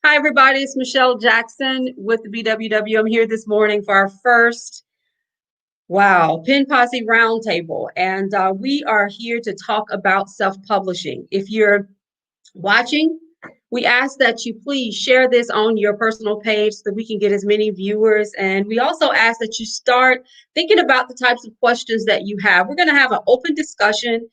Hi, everybody. It's Michelle Jackson with the BWW. I'm here this morning for our first, Pen Posse Roundtable. And we are here to talk about self-publishing. If you're watching, we ask that you please share this on your personal page so that we can get as many viewers. And we also ask that you start thinking about the types of questions that you have. We're going to have an open discussion.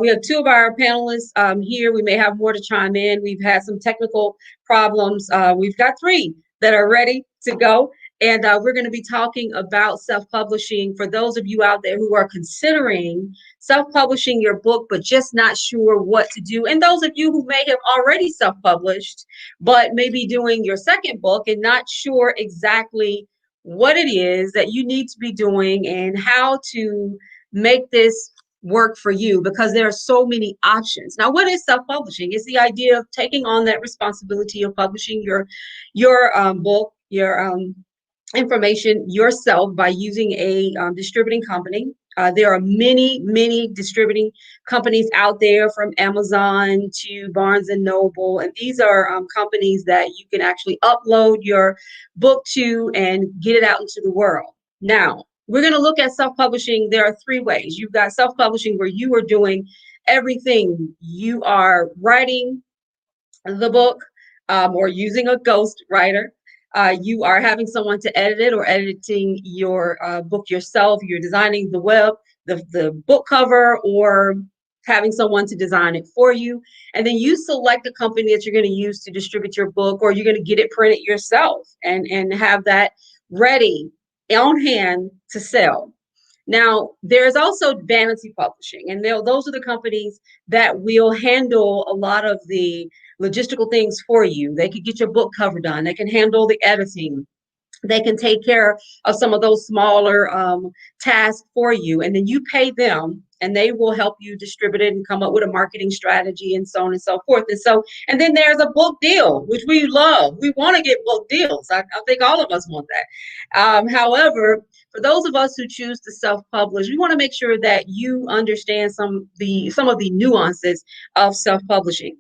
We have two of our panelists here. We may have more to chime in. We've had some technical problems. We've got three that are ready to go. And we're going to be talking about self-publishing for those of you out there who are considering self-publishing your book, but just not sure what to do. And those of you who may have already self-published, but maybe doing your second book and not sure exactly what it is that you need to be doing and how to make this work for you, because there are so many options. Now, what is self-publishing? It's the idea of taking on that responsibility of publishing your book, your information yourself by using a distributing company. There are many distributing companies out there, from Amazon to Barnes and Noble, and these are companies that you can actually upload your book to and get it out into the world. Now, we're going to look at self-publishing. There are three ways. You've got self-publishing where you are doing everything. You are writing the book or using a ghost writer. You are having someone to edit it or editing your book yourself. You're designing the book cover, or having someone to design it for you. And then you select a company that you're going to use to distribute your book, or you're going to get it printed yourself and have that ready on hand to sell. Now, there's also vanity publishing, and those are the companies that will handle a lot of the logistical things for you. They could get your book cover done. They can handle the editing. They can take care of some of those smaller tasks for you, and then you pay them, and they will help you distribute it and come up with a marketing strategy and so on and so forth. And then there's a book deal, which we love. We want to get book deals. I think all of us want that. However, for those of us who choose to self-publish, we want to make sure that you understand some of the nuances of self-publishing.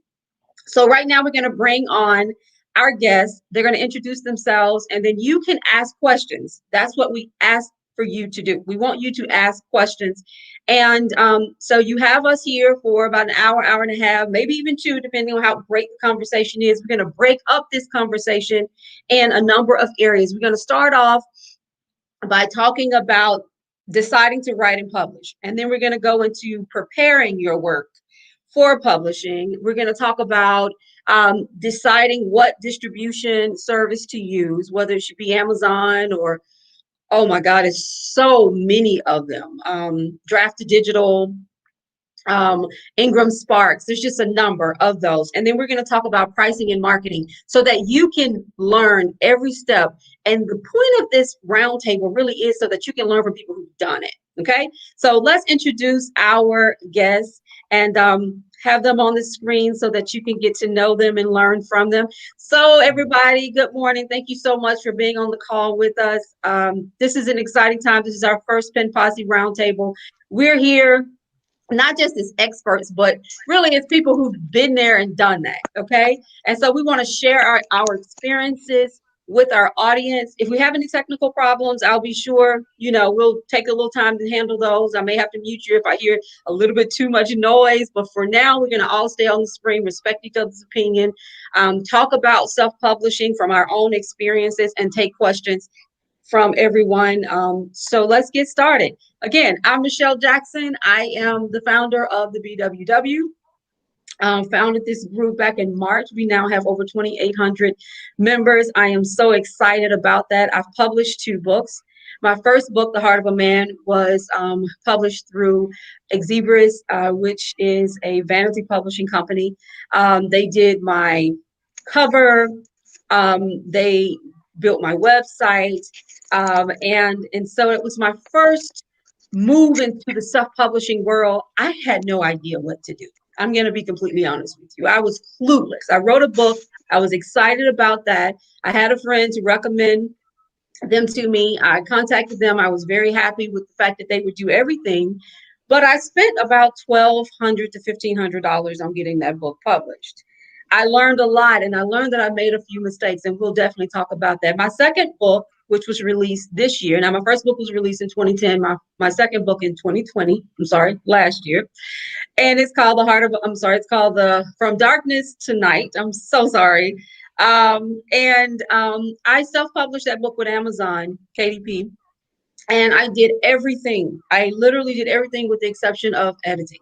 So right now we're going to bring on our guests. They're going to introduce themselves, and then you can ask questions. That's what we ask for you to do. We want you to ask questions. And so you have us here for about an hour and a half, maybe even two, depending on how great the conversation is. We're going to break up this conversation in a number of areas. We're going to start off by talking about deciding to write and publish. And then we're going to go into preparing your work for publishing. We're going to talk about deciding what distribution service to use, whether it should be Amazon or, oh my God, it's so many of them. Draft to Digital, Ingram Sparks. There's just a number of those. And then we're going to talk about pricing and marketing so that you can learn every step. And the point of this roundtable really is so that you can learn from people who've done it. Okay, so let's introduce our guests and have them on the screen so that you can get to know them and learn from them. So everybody, good morning. Thank you so much for being on the call with us. This is an exciting time. This is our first Pen Posse Roundtable. We're here not just as experts, but really as people who've been there and done that. Okay. And so we want to share our experiences with our audience. If we have any technical problems, I'll be sure, we'll take a little time to handle those. I may have to mute you if I hear a little bit too much noise, but for now, we're going to all stay on the screen, respect each other's opinion, talk about self-publishing from our own experiences, and take questions from everyone. So let's get started. Again, I'm Michelle Jackson. I am the founder of the BWW. Founded this group back in March. We now have over 2,800 members. I am so excited about that. I've published 2 books. My first book, The Heart of a Man, was published through Exebris, which is a vanity publishing company. They did my cover. They built my website. And so it was my first move into the self-publishing world. I had no idea what to do. I'm going to be completely honest with you. I was clueless. I wrote a book. I was excited about that. I had a friend to recommend them to me. I contacted them. I was very happy with the fact that they would do everything. But I spent about $1,200 to $1,500 on getting that book published. I learned a lot, and I learned that I made a few mistakes, and we'll definitely talk about that. My second book, which was released this year, now my first book was released in 2010, my second book in 2020, I'm sorry, last year. And it's called it's called the From Darkness to Night. I'm so sorry. I self-published that book with Amazon, KDP, and I did everything. I literally did everything with the exception of editing.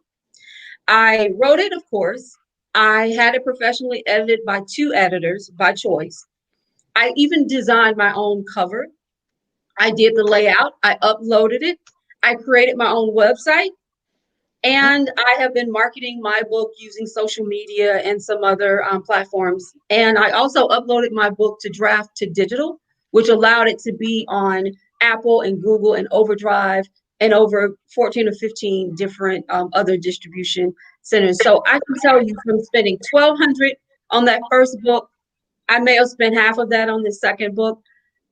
I wrote it, of course. I had it professionally edited by two editors by choice. I even designed my own cover. I did the layout. I uploaded it. I created my own website. And I have been marketing my book using social media and some other platforms. And I also uploaded my book to draft to digital, which allowed it to be on Apple and Google and Overdrive and over 14 or 15 different other distribution centers. So I can tell you from spending 1,200 on that first book, I may have spent half of that on the second book.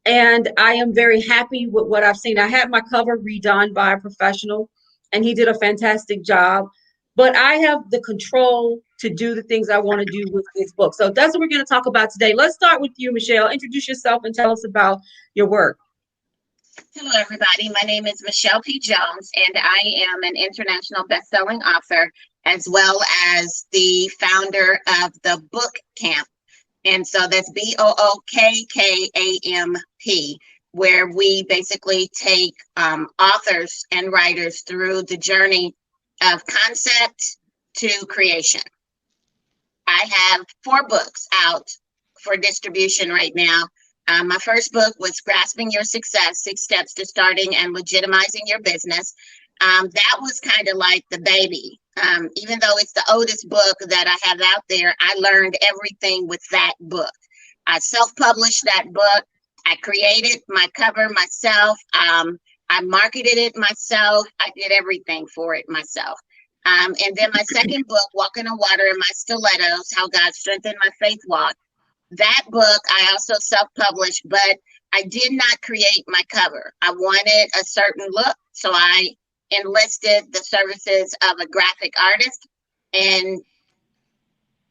And I am very happy with what I've seen. I had my cover redone by a professional, and he did a fantastic job. But I have the control to do the things I want to do with this book. So that's what we're going to talk about today. Let's start with you, Michelle. Introduce yourself and tell us about your work. Hello, everybody. My name is Michelle P. Jones, and I am an international best-selling author, as well as the founder of the Book Camp. And so that's BOOKKAMP, where we basically take authors and writers through the journey of concept to creation. I have 4 books out for distribution right now. My first book was Grasping Your Success, 6 Steps to Starting and Legitimizing Your Business. That was kind of like the baby. Even though it's the oldest book that I have out there, I learned everything with that book. I self-published that book. I created my cover myself. I marketed it myself. I did everything for it myself. And then my second book, Walking on Water in My Stilettos, How God Strengthened My Faith Walk. That book I also self-published, but I did not create my cover. I wanted a certain look, so I enlisted the services of a graphic artist, and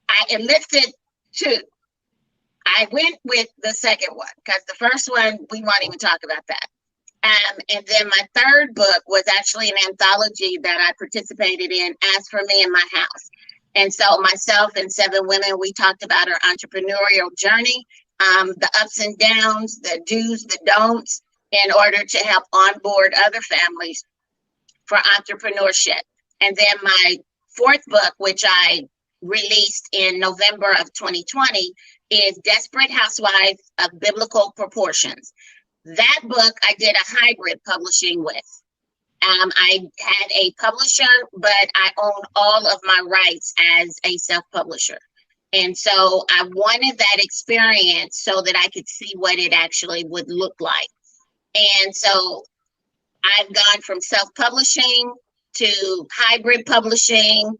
I enlisted 2. I went with the second one because the first one, we won't even talk about that. And then my third book was actually an anthology that I participated in, As for Me in My House. And so myself and 7 women, we talked about our entrepreneurial journey, the ups and downs, the do's, the don'ts, in order to help onboard other families for entrepreneurship. And then my 4th book, which I released in November of 2020, is Desperate Housewives of Biblical Proportions. That book I did a hybrid publishing with. I had a publisher, but I own all of my rights as a self-publisher. And so I wanted that experience so that I could see what it actually would look like. And so I've gone from self-publishing to hybrid publishing,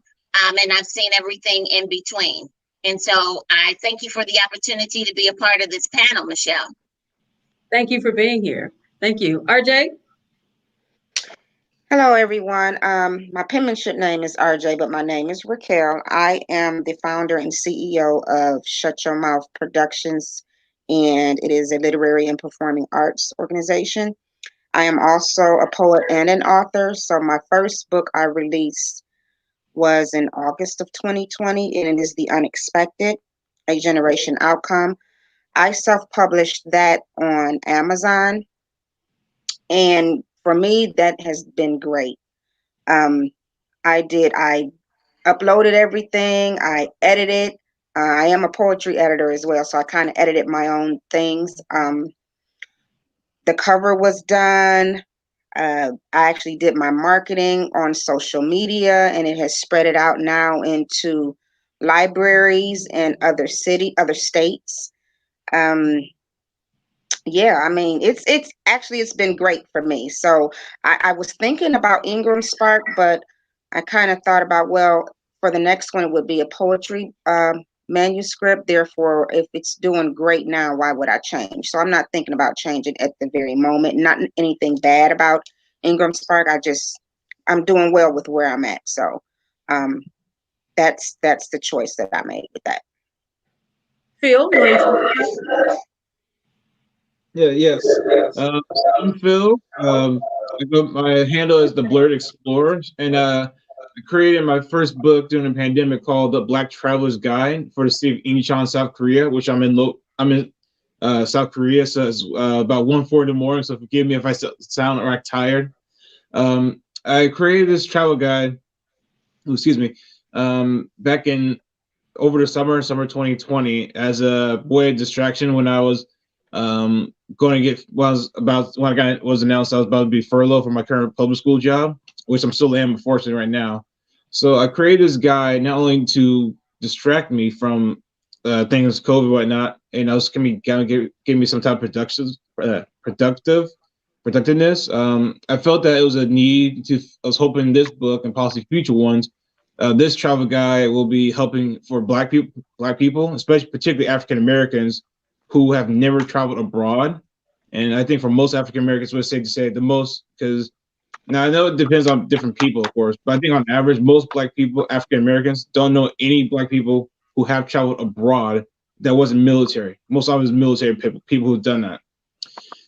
and I've seen everything in between. And so I thank you for the opportunity to be a part of this panel, Michelle. Thank you for being here. Thank you. RJ? Hello, everyone. My penmanship name is RJ, but my name is Raquel. I am the founder and CEO of Shut Your Mouth Productions, and it is a literary and performing arts organization. I am also a poet and an author. So my first book I released was in August of 2020, and it is The Unexpected, A Generation Outcome. I self-published that on Amazon, and for me, that has been great. Um, I uploaded everything, I edited. I am a poetry editor as well, so I kind of edited my own things. The cover was done. I actually did my marketing on social media, and it has spread it out now into libraries and other states. Yeah, I mean, it's been great for me. So I was thinking about Ingram Spark, but I kind of thought about, well, for the next one, it would be a poetry manuscript. Therefore, if it's doing great now, why would I change? So I'm not thinking about changing at the very moment. Not anything bad about Ingram Spark. I'm doing well with where I'm at. So um, that's the choice that I made with that. Phil, you want to introduce yourself? Yes. I'm Phil. My handle is the Blurred Explorer, and I created my first book during the pandemic called The Black Traveler's Guide for the city of Incheon, South Korea, which I'm in South Korea, so it's about 1:40 in the morning. So forgive me if I sound or act tired. I created this travel guide. Excuse me. Back in over the summer 2020, as a way of distraction when I was going to get when I was announced I was about to be furloughed from my current public school job, which I'm still am unfortunately right now. So I created this guide not only to distract me from things COVID and whatnot, and also can kind of give me some type of productiveness. I felt that it was a need to. I was hoping this book and possibly future ones, this travel guide will be helping for Black people, especially particularly African Americans who have never traveled abroad. And I think for most African Americans, it's safe to say the most, because now I know it depends on different people, of course, but I think on average, most Black people, African Americans, don't know any Black people who have traveled abroad that wasn't military. Most of it is military people who've done that.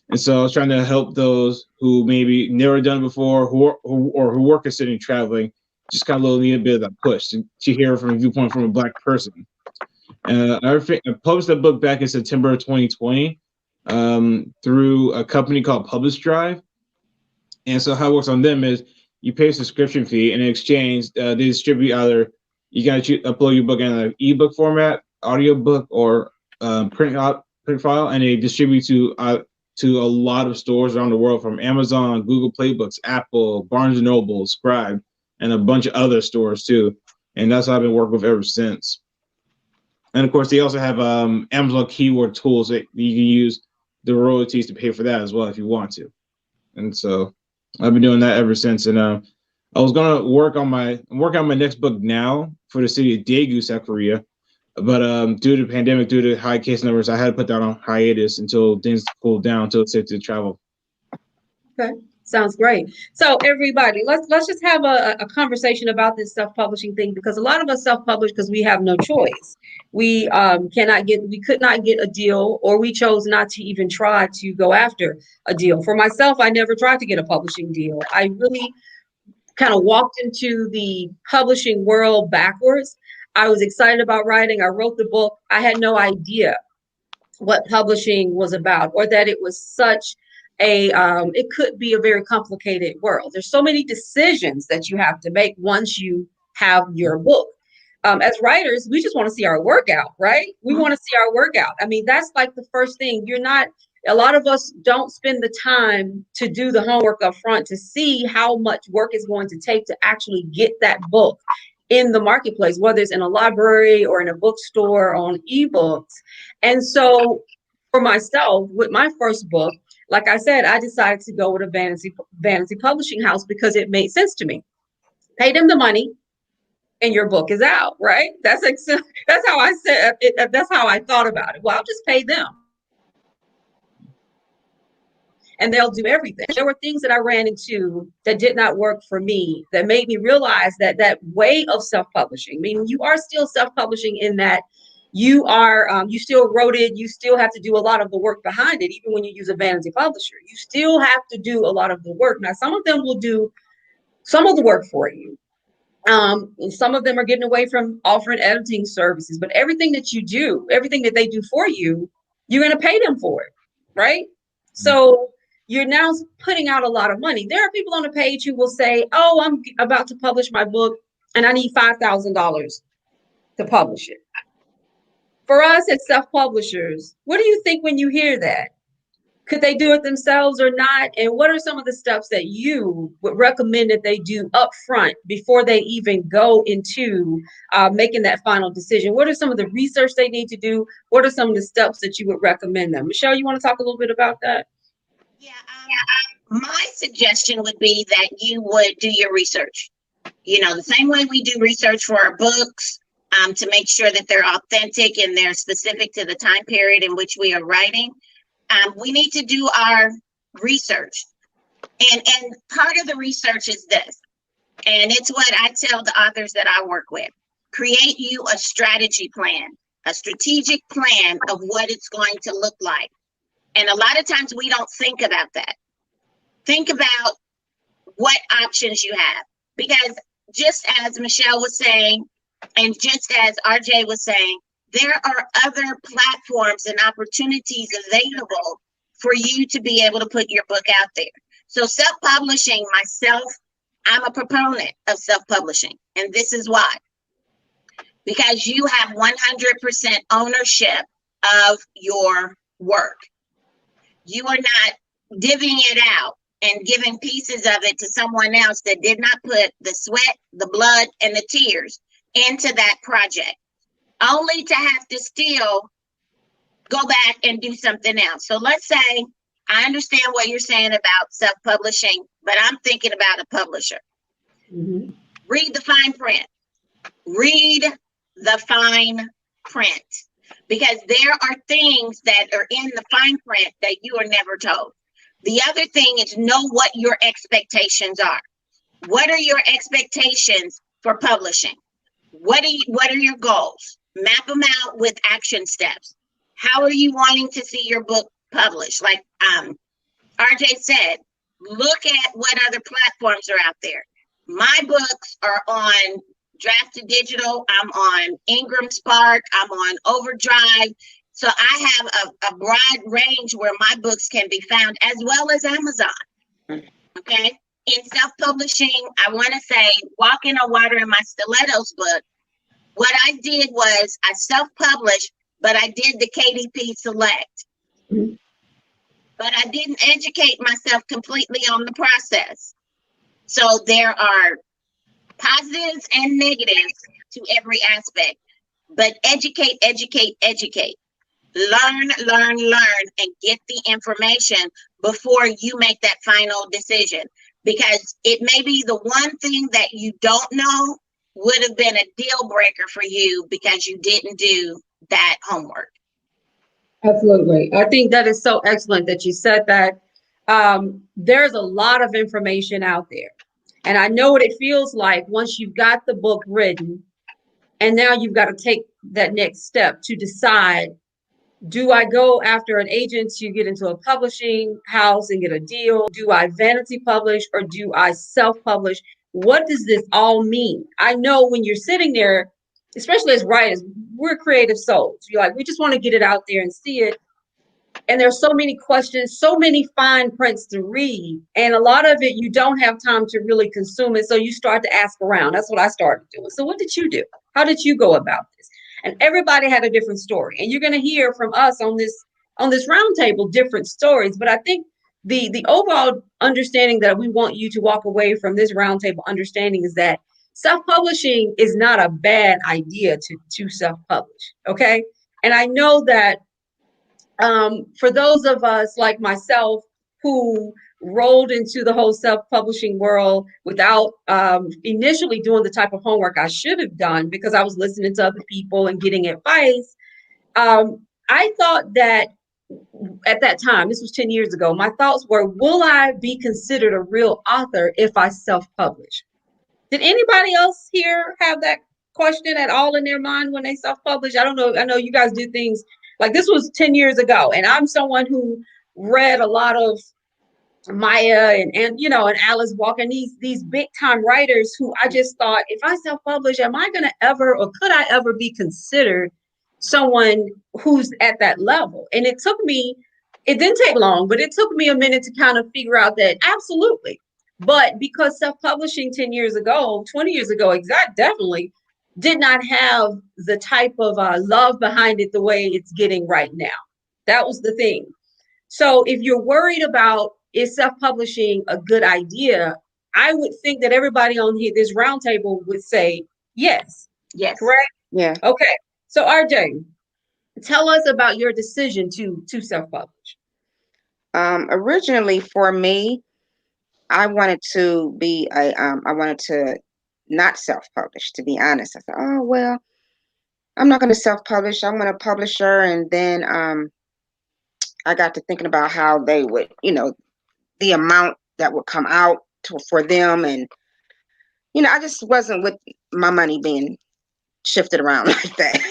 And so I was trying to help those who maybe never done it before, who were considering traveling, just kind of need a bit of that push to hear from a viewpoint from a Black person. I published that book back in September of 2020 through a company called Publish Drive. And so how it works on them is you pay a subscription fee, and in exchange, they distribute either you got to upload your book in an ebook format, audiobook, or print file, and they distribute to a lot of stores around the world, from Amazon, Google Play Books, Apple, Barnes & Noble, Scribe, and a bunch of other stores too. And that's what I've been working with ever since. And of course, they also have Amazon keyword tools that you can use the royalties to pay for that as well if you want to. And so I've been doing that ever since. And I was gonna work on my next book now for the city of Daegu, South Korea. But due to the pandemic, due to high case numbers, I had to put that on hiatus until things cooled down, until it's safe to travel. Okay, sounds great. So everybody, let's just have a conversation about this self-publishing thing, because a lot of us self-publish because we have no choice. We could not get a deal, or we chose not to even try to go after a deal. For myself, I never tried to get a publishing deal. I really kind of walked into the publishing world backwards. I was excited about writing. I wrote the book. I had no idea what publishing was about, or that it was such it could be a very complicated world. There's so many decisions that you have to make once you have your book. As writers, we just want to see our work out, right? We want to see our work out. I mean, that's like the first thing. A lot of us don't spend the time to do the homework up front to see how much work it's going to take to actually get that book in the marketplace, whether it's in a library or in a bookstore or on ebooks. And so for myself, with my first book, like I said, I decided to go with a vanity publishing house because it made sense to me. Pay them the money and your book is out, right? That's how I said it. That's how I thought about it. Well, I'll just pay them and they'll do everything. There were things that I ran into that did not work for me, that made me realize that way of self-publishing, meaning you are still self-publishing in that you still wrote it, you still have to do a lot of the work behind it. Even when you use a vanity publisher, you still have to do a lot of the work. Now, some of them will do some of the work for you. And some of them are getting away from offering editing services, but everything that you do, everything that they do for you, you're going to pay them for it, right? So you're now putting out a lot of money. There are people on the page who will say, oh, I'm about to publish my book and I need $5,000 to publish it. For us as self-publishers, what do you think when you hear that? Could they do it themselves or not? And what are some of the steps that you would recommend that they do up front before they even go into making that final decision? What are some of the research they need to do? What are some of the steps that you would recommend them? Michelle, you want to talk a little bit about that? Yeah, my suggestion would be that you would do your research. The same way we do research for our books, to make sure that they're authentic and they're specific to the time period in which we are writing. We need to do our research. And part of the research is this, and it's what I tell the authors that I work with. Create you a strategy plan. a strategic plan of what it's going to look like. And a lot of times we don't think about that. Think about what options you have. Because just as Michelle was saying, and just as RJ was saying, there are other platforms and opportunities available for you to be able to put your book out there. So self-publishing, myself, I'm a proponent of self-publishing. And this is why. Because you have 100% ownership of your work. You are not divvying it out and giving pieces of it to someone else that did not put the sweat, the blood, and the tears into that project, only to have to still go back and do something else. So let's say, I understand what you're saying about self-publishing, but I'm thinking about a publisher. Mm-hmm. Read the fine print. Read the fine print. Because there are things that are in the fine print that you are never told. The other thing is know what your expectations are. What are your expectations for publishing? What are your goals? Map them out with action steps. How are you wanting to see your book published? Like RJ said, look at what other platforms are out there. My books are on Draft to Digital. I'm on Ingram Spark. I'm on Overdrive. So I have a broad range where my books can be found, as well as Amazon. Okay. In self-publishing, I want to say Walking on Water in My Stilettos book, what I did was I self-published, but I did the KDP Select. Mhm. But I didn't educate myself completely on the process. So there are positives and negatives to every aspect, but educate, educate, educate. Learn, learn, learn, and get the information before you make that final decision. Because it may be the one thing that you don't know would have been a deal breaker for you because you didn't do that homework. Absolutely. I think that is so excellent that you said that. There's a lot of information out there. And I know what it feels like once you've got the book written, and now you've got to take that next step to decide, do I go after an agent to get into a publishing house and get a deal? Do I vanity publish or do I self-publish? What does this all mean? I know when you're sitting there, especially as writers, we're creative souls. You're like, we just want to get it out there and see it. And there's so many questions, so many fine prints to read. And a lot of it, you don't have time to really consume it. So you start to ask around. That's what I started doing. So what did you do? How did you go about this? And everybody had a different story. And you're going to hear from us on this roundtable different stories. But I think the overall understanding that we want you to walk away from this roundtable understanding is that self-publishing is not a bad idea to self-publish. Okay. And I know that for those of us like myself who rolled into the whole self-publishing world without initially doing the type of homework I should have done because I was listening to other people and getting advice, I thought that at that time, this was 10 years ago, my thoughts were, will I be considered a real author if I self-publish? Did anybody else here have that question at all in their mind when they self-publish? I don't know. I know you guys do things like this was 10 years ago, and I'm someone who read a lot of Maya and Alice Walker and these big time writers who I just thought, if I self-publish, am I going to ever or could I ever be considered someone who's at that level? And it didn't take long, but it took me a minute to kind of figure out that absolutely. But because self-publishing 10 years ago, 20 years ago, definitely did not have the type of love behind it the way it's getting right now. That was the thing. So if you're worried about is self-publishing a good idea, I would think that everybody on here, this roundtable would say yes. Yes. Correct? Yeah. Okay. So RJ, tell us about your decision to self-publish. Originally for me, I wanted to not self-publish, to be honest. I thought, oh, well, I'm not going to self-publish. I'm going to publisher. And then I got to thinking about how they would, the amount that would come out for them. And, I just wasn't with my money being shifted around like that.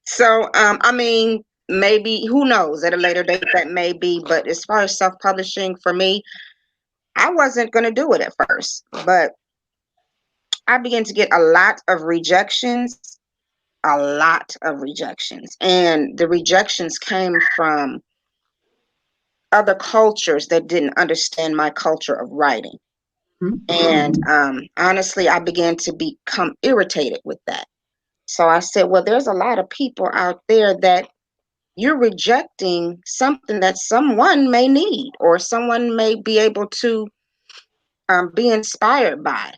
So, I mean, maybe, who knows, at a later date that may be, but as far as self-publishing for me, I wasn't going to do it at first, but I began to get a lot of rejections, and the rejections came from other cultures that didn't understand my culture of writing. And honestly, I began to become irritated with that. So I said, well, there's a lot of people out there that you're rejecting something that someone may need or someone may be able to be inspired by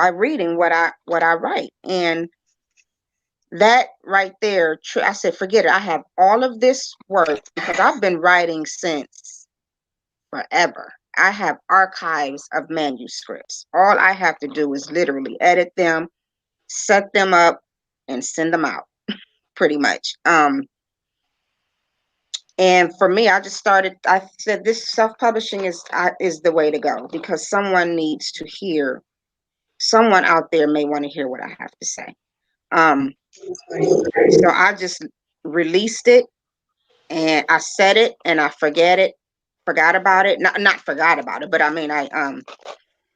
reading what I write. And that right there, I said, forget it. I have all of this work because I've been writing since forever. I have archives of manuscripts. All I have to do is literally edit them, set them up, and send them out, pretty much. And for me, I said this self-publishing is the way to go, because someone needs to hear, someone out there may want to hear what I have to say. So I just released it, and I said it, and I forgot about it. Not forgot about it, but I mean, I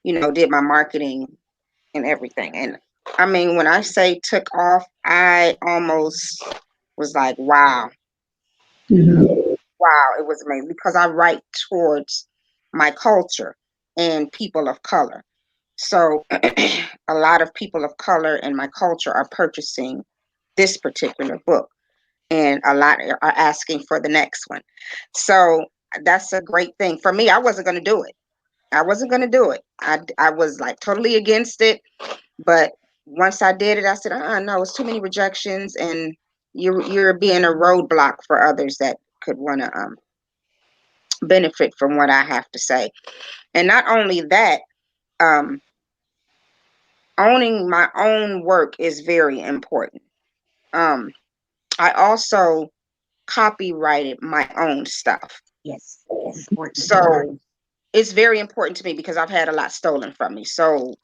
did my marketing and everything. And I mean, when I say took off, I almost was like, wow. Wow, it was amazing, because I write towards my culture and people of color. So a lot of people of color in my culture are purchasing this particular book, and a lot are asking for the next one. So that's a great thing. For me, I wasn't going to do it. I was like totally against it. But once I did it, I said, no, it's too many rejections, and you're being a roadblock for others that could want to benefit from what I have to say. And not only that, owning my own work is very important. I also copyrighted my own stuff. Yes. So it's very important to me because I've had a lot stolen from me. So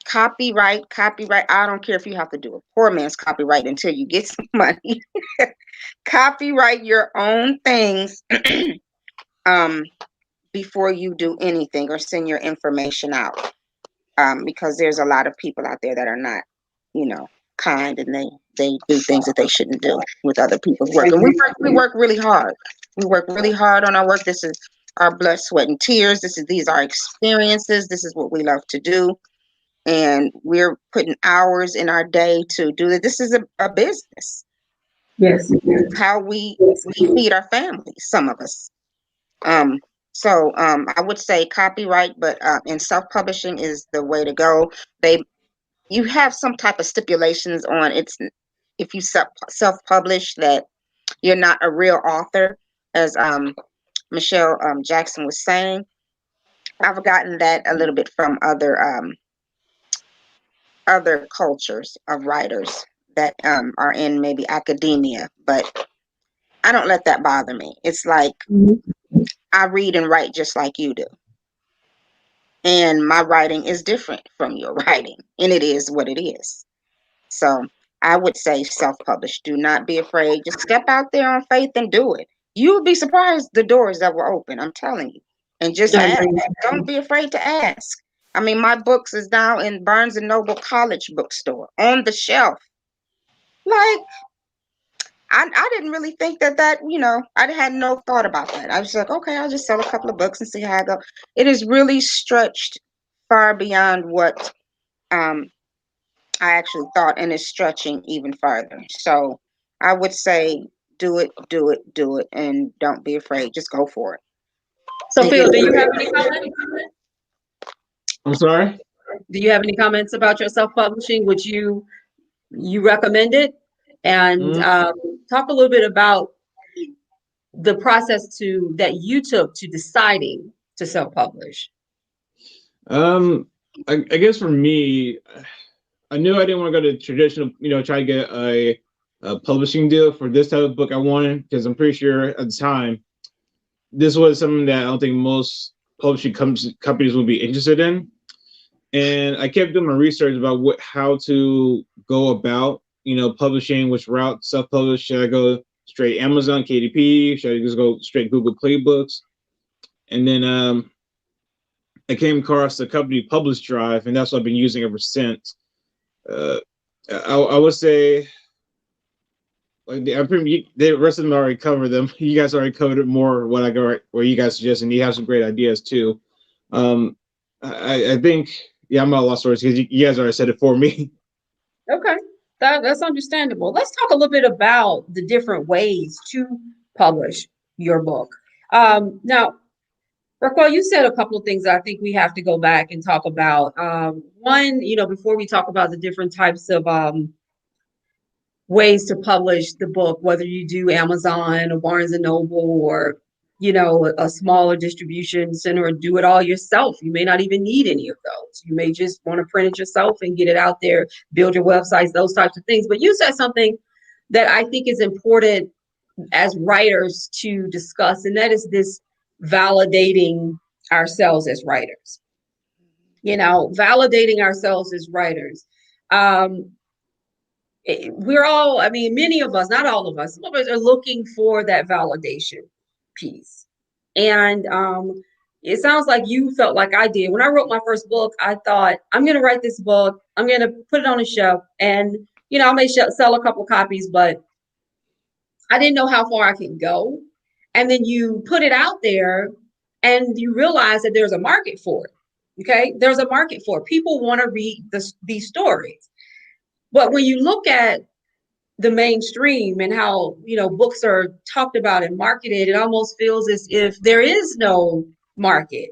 copyright, I don't care if you have to do a poor man's copyright until you get some money. Copyright your own things before you do anything or send your information out. Because there's a lot of people out there that are not, kind, and they do things that they shouldn't do with other people's work. And we work really hard. We work really hard on our work. This is our blood, sweat, and tears. These are experiences. This is what we love to do. And we're putting hours in our day to do it. This is a business. Yes. How we feed our families, some of us. So I would say copyright, but in self-publishing is the way to go. You have some type of stipulations on it's if you self-publish that you're not a real author, as Michelle Jackson was saying. I've gotten that a little bit from other cultures of writers that are in maybe academia, but I don't let that bother me. It's like I read and write just like you do. And my writing is different from your writing, and it is what it is. So I would say self-publish. Do not be afraid. Just step out there on faith and do it. You would be surprised the doors that will open. I'm telling you. And just ask. Don't be afraid to ask. I mean, my books is now in Barnes and Noble College bookstore on the shelf. Like, I didn't really think that, I had no thought about that. I was like, okay, I'll just sell a couple of books and see how I go. It is really stretched far beyond what I actually thought, and is stretching even farther. So I would say do it, and don't be afraid. Just go for it. So Phil, do you have any comments? I'm sorry? Do you have any comments about your self-publishing? Would you recommend it? And talk a little bit about the process that you took to deciding to self-publish. I guess for me, I knew I didn't want to go to traditional, try to get a publishing deal for this type of book I wanted, because I'm pretty sure at the time, this was something that I don't think most publishing companies would be interested in. And I kept doing my research about how to go about publishing, which route self-publish. Should I go straight Amazon, KDP? Should I just go straight Google Play Books? And then I came across the company Publish Drive, and that's what I've been using ever since. I would say, like, the rest of them already covered them. You guys already covered it more. What I go where you guys suggest, and you have some great ideas too. I think, I'm not a lot of stories because you guys already said it for me. Okay, that's understandable. Let's talk a little bit about the different ways to publish your book. Now, Raquel, you said a couple of things that I think we have to go back and talk about. One, before we talk about the different types of ways to publish the book, whether you do Amazon or Barnes and Noble or, a smaller distribution center, or do it all yourself. You may not even need any of those. You may just want to print it yourself and get it out there, build your websites, those types of things. But you said something that I think is important as writers to discuss, and that is this validating ourselves as writers. Validating ourselves as writers. We're all, many of us, not all of us, some of us are looking for that validation piece. And it sounds like you felt like I did. When I wrote my first book, I thought, I'm going to write this book, I'm going to put it on a shelf, and, I may sell a couple copies, but I didn't know how far I could go. And then you put it out there and you realize that there's a market for it. Okay. There's a market for it. People want to read these stories. But when you look at the mainstream and how, books are talked about and marketed, it almost feels as if there is no market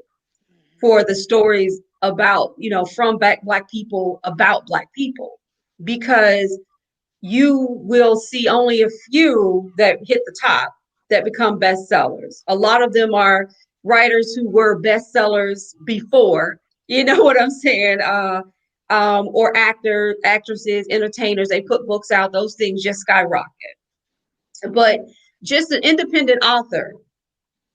for the stories about, from Black people, about Black people, because you will see only a few that hit the top that become bestsellers. A lot of them are writers who were bestsellers before, you know what I'm saying? Or actors, actresses, entertainers, they put books out, those things just skyrocket. But just an independent author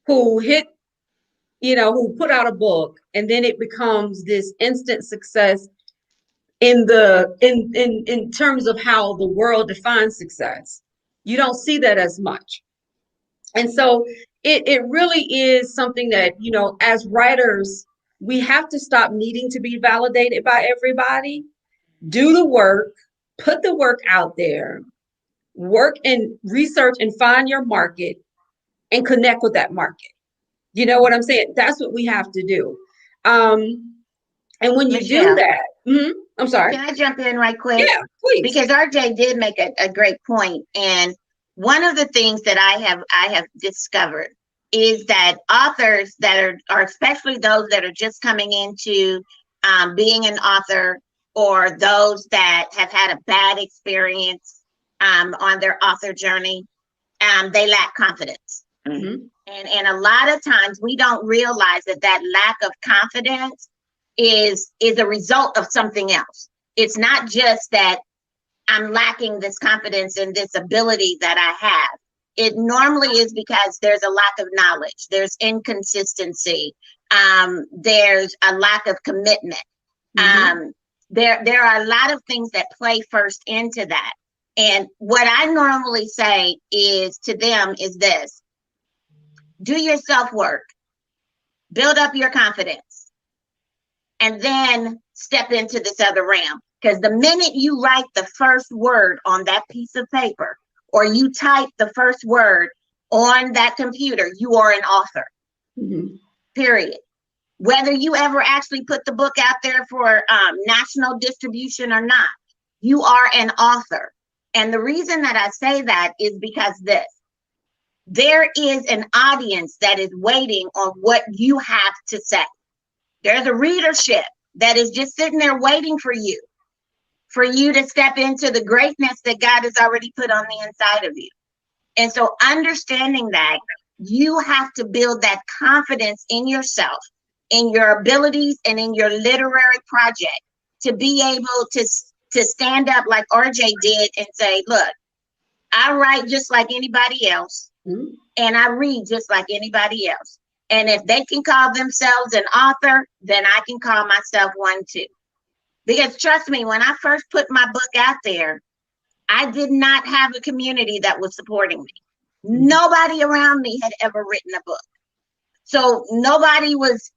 who who put out a book and then it becomes this instant success in terms of how the world defines success. You don't see that as much. And so it really is something that, as writers, we have to stop needing to be validated by everybody. Do the work, put the work out there, work and research and find your market and connect with that market. You know what I'm saying? That's what we have to do. And when you do that, I'm sorry. Can I jump in right quick? Yeah, please. Because RJ did make a great point. And one of the things that I have discovered is that authors that are especially those that are just coming into being an author, or those that have had a bad experience on their author journey, they lack confidence. Mm-hmm. And a lot of times we don't realize that lack of confidence is a result of something else. It's not just that I'm lacking this confidence and this ability that I have. It normally is because there's a lack of knowledge, there's inconsistency, there's a lack of commitment. Mm-hmm. There are a lot of things that play first into that. And what I normally say is to them is this: do your self-work, build up your confidence, and then step into this other realm. Because the minute you write the first word on that piece of paper, or you type the first word on that computer, you are an author. Mm-hmm. Period. Whether you ever actually put the book out there for national distribution or not, you are an author. And the reason that I say that is because there is an audience that is waiting on what you have to say. There's a readership that is just sitting there waiting for you to step into the greatness that God has already put on the inside of you. And so understanding that, you have to build that confidence in yourself, in your abilities, and in your literary project to be able to stand up like RJ did and say, look, I write just like anybody else, mm-hmm. and I read just like anybody else. And if they can call themselves an author, then I can call myself one too. Because trust me, when I first put my book out there, I did not have a community that was supporting me. Nobody around me had ever written a book. So nobody was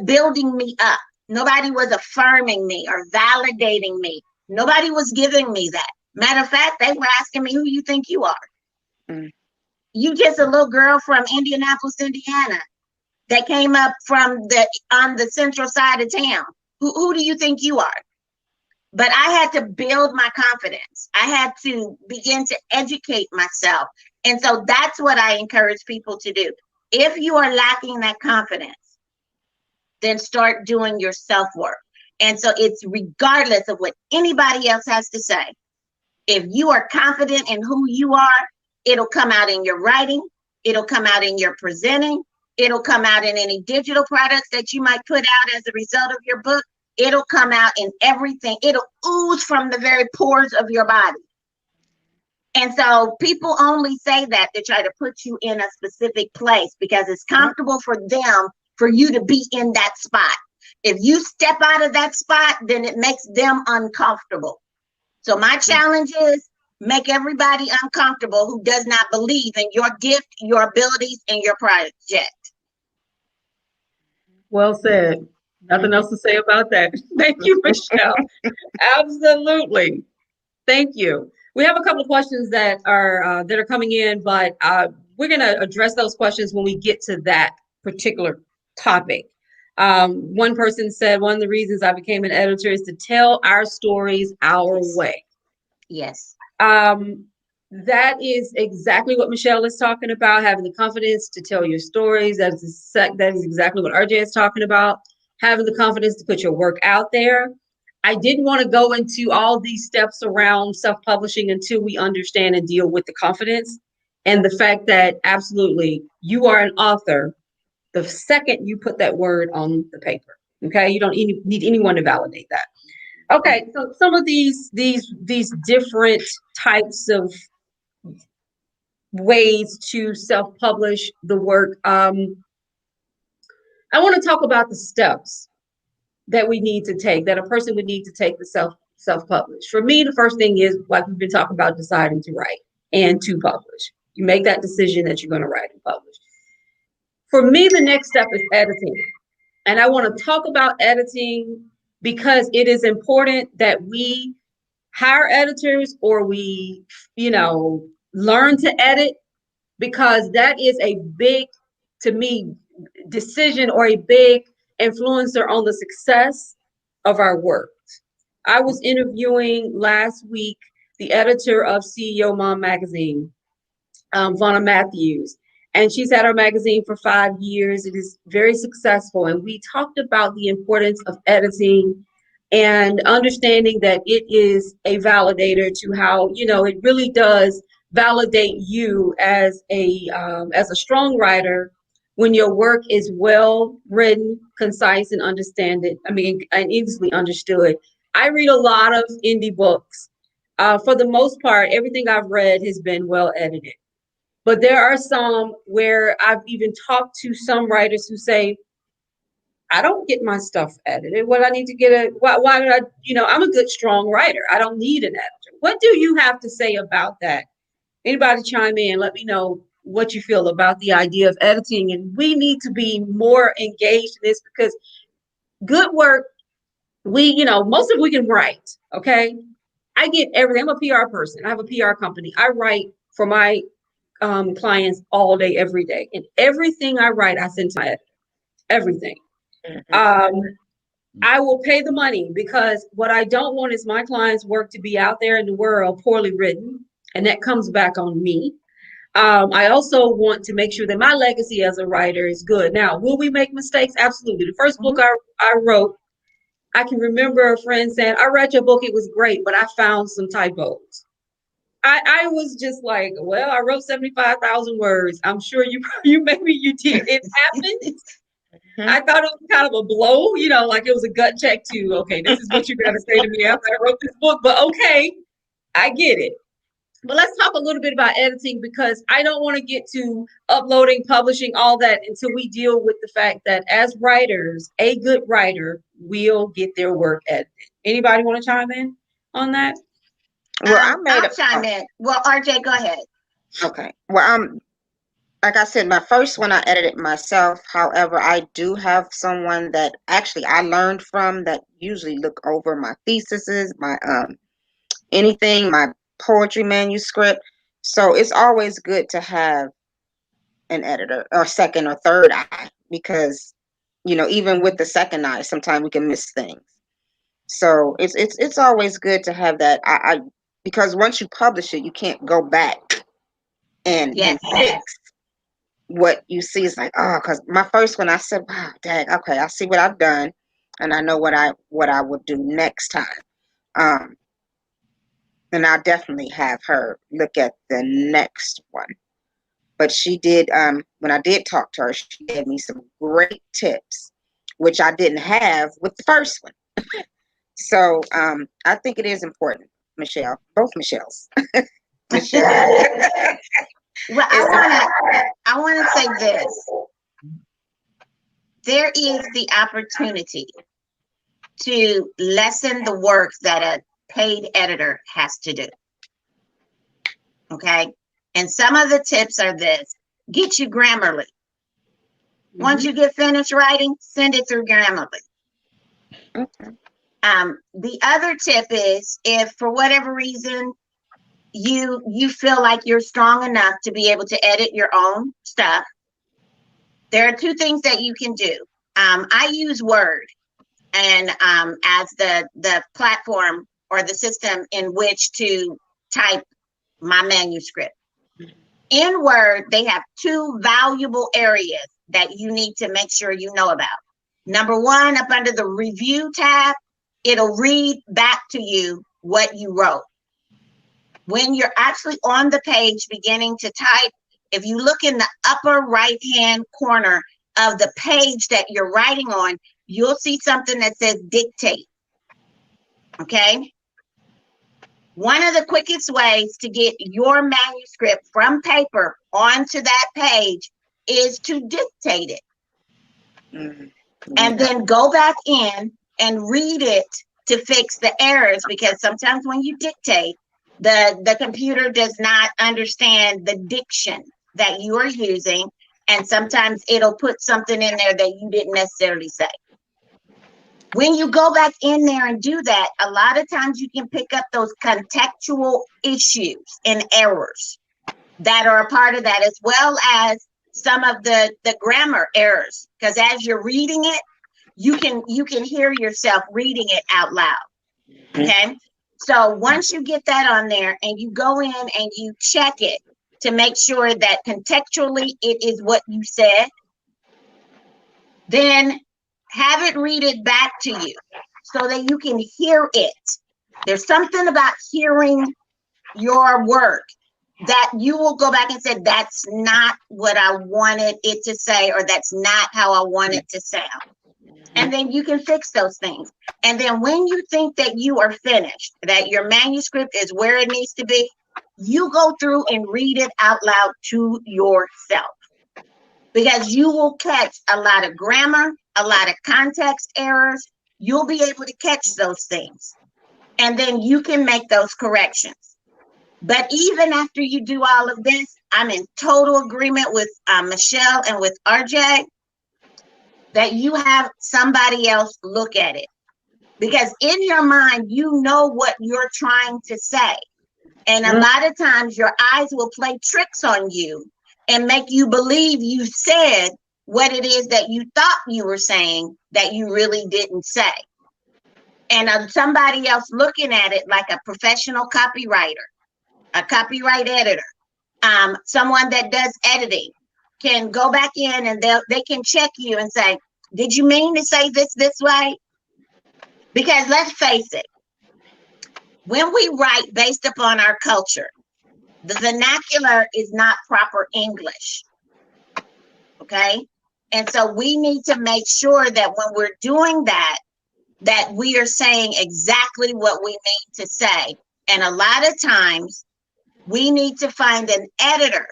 building me up. Nobody was affirming me or validating me. Nobody was giving me that. Matter of fact, they were asking me, who you think you are? Mm. You just a little girl from Indianapolis, Indiana, that came up from on the central side of town. Who do you think you are? But I had to build my confidence. I had to begin to educate myself. And so that's what I encourage people to do. If you are lacking that confidence, then start doing your self-work. And so it's regardless of what anybody else has to say. If you are confident in who you are, it'll come out in your writing. It'll come out in your presenting. It'll come out in any digital products that you might put out as a result of your book. It'll come out in everything. It'll ooze from the very pores of your body. And so people only say that to try to put you in a specific place because it's comfortable for them for you to be in that spot. If you step out of that spot, then it makes them uncomfortable. So my challenge is make everybody uncomfortable who does not believe in your gift, your abilities, and your project. Well said. Nothing else to say about that. Thank you, Michelle. Absolutely. Thank you. We have a couple of questions that are coming in, but we're going to address those questions when we get to that particular topic. One person said one of the reasons I became an editor is to tell our stories our way. Yes. That is exactly what Michelle is talking about, having the confidence to tell your stories. That is exactly what RJ is talking about, having the confidence to put your work out there. I didn't want to go into all these steps around self-publishing until we understand and deal with the confidence and the fact that absolutely you are an author the second you put that word on the paper. Okay, you don't need anyone to validate that. Okay, so some of these different types of ways to self-publish the work. I want to talk about the steps that we need to take, that a person would need to take to self-publish. For me, the first thing is, like we've been talking about, deciding to write and to publish. You make that decision that you're going to write and publish. For me, the next step is editing. And I want to talk about editing because it is important that we hire editors or we, learn to edit, because that is a big, to me, decision or a big influencer on the success of our work. I was interviewing last week the editor of CEO Mom magazine, Vonna Matthews, and she's had our magazine for 5 years. It is very successful, and we talked about the importance of editing and understanding that it is a validator to how, it really does validate you as a strong writer when your work is well written, concise, and and easily understood. I read a lot of indie books. For the most part, everything I've read has been well edited. But there are some where I've even talked to some writers who say, I don't get my stuff edited. What I need to get why did I'm a good, strong writer. I don't need an editor. What do you have to say about that? Anybody chime in, let me know what you feel about the idea of editing. And we need to be more engaged in this because good work, most of we can write, okay? I get everything. I'm a PR person. I have a PR company. I write for my clients all day, every day. And everything I write, I send to my editor. Everything. I will pay the money because what I don't want is my clients' work to be out there in the world poorly written, and that comes back on me. I also want to make sure that my legacy as a writer is good. Now, will we make mistakes? Absolutely. The first book I wrote, I can remember a friend saying, I read your book, it was great, but I found some typos. I was just like, well, I wrote 75,000 words. I'm sure you maybe you did. It happened. I thought it was kind of a blow, like it was a gut check to, okay, this is what you got to say to me after I wrote this book. But okay, I get it. But let's talk a little bit about editing because I don't want to get to uploading, publishing, all that until we deal with the fact that as writers, a good writer will get their work edited. Anybody want to chime in on that? Well, I made I'll chime in. Well, RJ, go ahead. Okay. Well, like I said, my first one I edited myself. However, I do have someone that actually I learned from that usually look over my theses, my anything, my poetry manuscript. So it's always good to have an editor or second or third eye because even with the second eye, sometimes we can miss things. So it's always good to have that. I because once you publish it, you can't go back and fix what you see. Is like, oh, because my first one I said, wow, dang, okay, I see what I've done, and I know what I would do next time. And I'll definitely have her look at the next one. But she did, when I did talk to her, she gave me some great tips, which I didn't have with the first one. So I think it is important, Michelle, both Michelles. Michelle. Well, I want to say this. There is the opportunity to lessen the work that a paid editor has to do. Okay. And some of the tips are this: get you Grammarly. Once you get finished writing, send it through Grammarly. Okay. The other tip is, if for whatever reason you feel like you're strong enough to be able to edit your own stuff, there are two things that you can do. I use Word and as the platform or the system in which to type my manuscript. In Word, they have two valuable areas that you need to make sure you know about. Number one, up under the review tab, it'll read back to you what you wrote. When you're actually on the page beginning to type, if you look in the upper right-hand corner of the page that you're writing on, you'll see something that says dictate. Okay? One of the quickest ways to get your manuscript from paper onto that page is to dictate it. Mm-hmm. And then go back in and read it to fix the errors, because sometimes when you dictate, the computer does not understand the diction that you are using, and sometimes it'll put something in there that you didn't necessarily say. When you go back in there and do that, a lot of times you can pick up those contextual issues and errors that are a part of that, as well as some of the grammar errors, because as you're reading it, you can hear yourself reading it out loud. Okay. So once you get that on there and you go in and you check it to make sure that contextually it is what you said, then have it read it back to you so that you can hear it. There's something about hearing your work that you will go back and say, that's not what I wanted it to say, or that's not how I want it to sound. And then you can fix those things. And then when you think that you are finished, that your manuscript is where it needs to be, you go through and read it out loud to yourself, because you will catch a lot of grammar, a lot of context errors. You'll be able to catch those things, and then you can make those corrections. But even after you do all of this, I'm in total agreement with Michelle and with RJ that you have somebody else look at it, because in your mind, you know what you're trying to say. And a lot of times your eyes will play tricks on you and make you believe you said what it is that you thought you were saying that you really didn't say. And somebody else looking at it, like a professional copywriter, a copyright editor, someone that does editing, can go back in and they can check you and say, did you mean to say this way? Because let's face it, when we write based upon our culture, the vernacular is not proper English. Okay? And so we need to make sure that when we're doing that, that we are saying exactly what we mean to say. And a lot of times we need to find an editor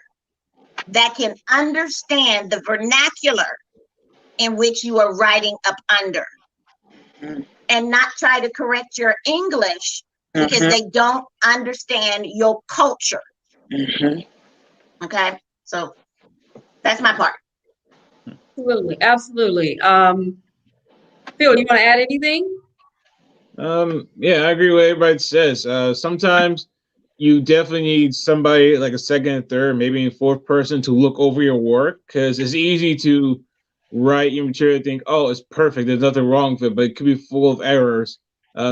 that can understand the vernacular in which you are writing up under, and not try to correct your English because they don't understand your culture. Okay, so that's my part. Absolutely, absolutely. Phil, you want to add anything? Yeah, I agree with what everybody says. Sometimes you definitely need somebody like a second and third, maybe a fourth person to look over your work, because it's easy to write your material and think, oh, it's perfect, there's nothing wrong with it, but it could be full of errors.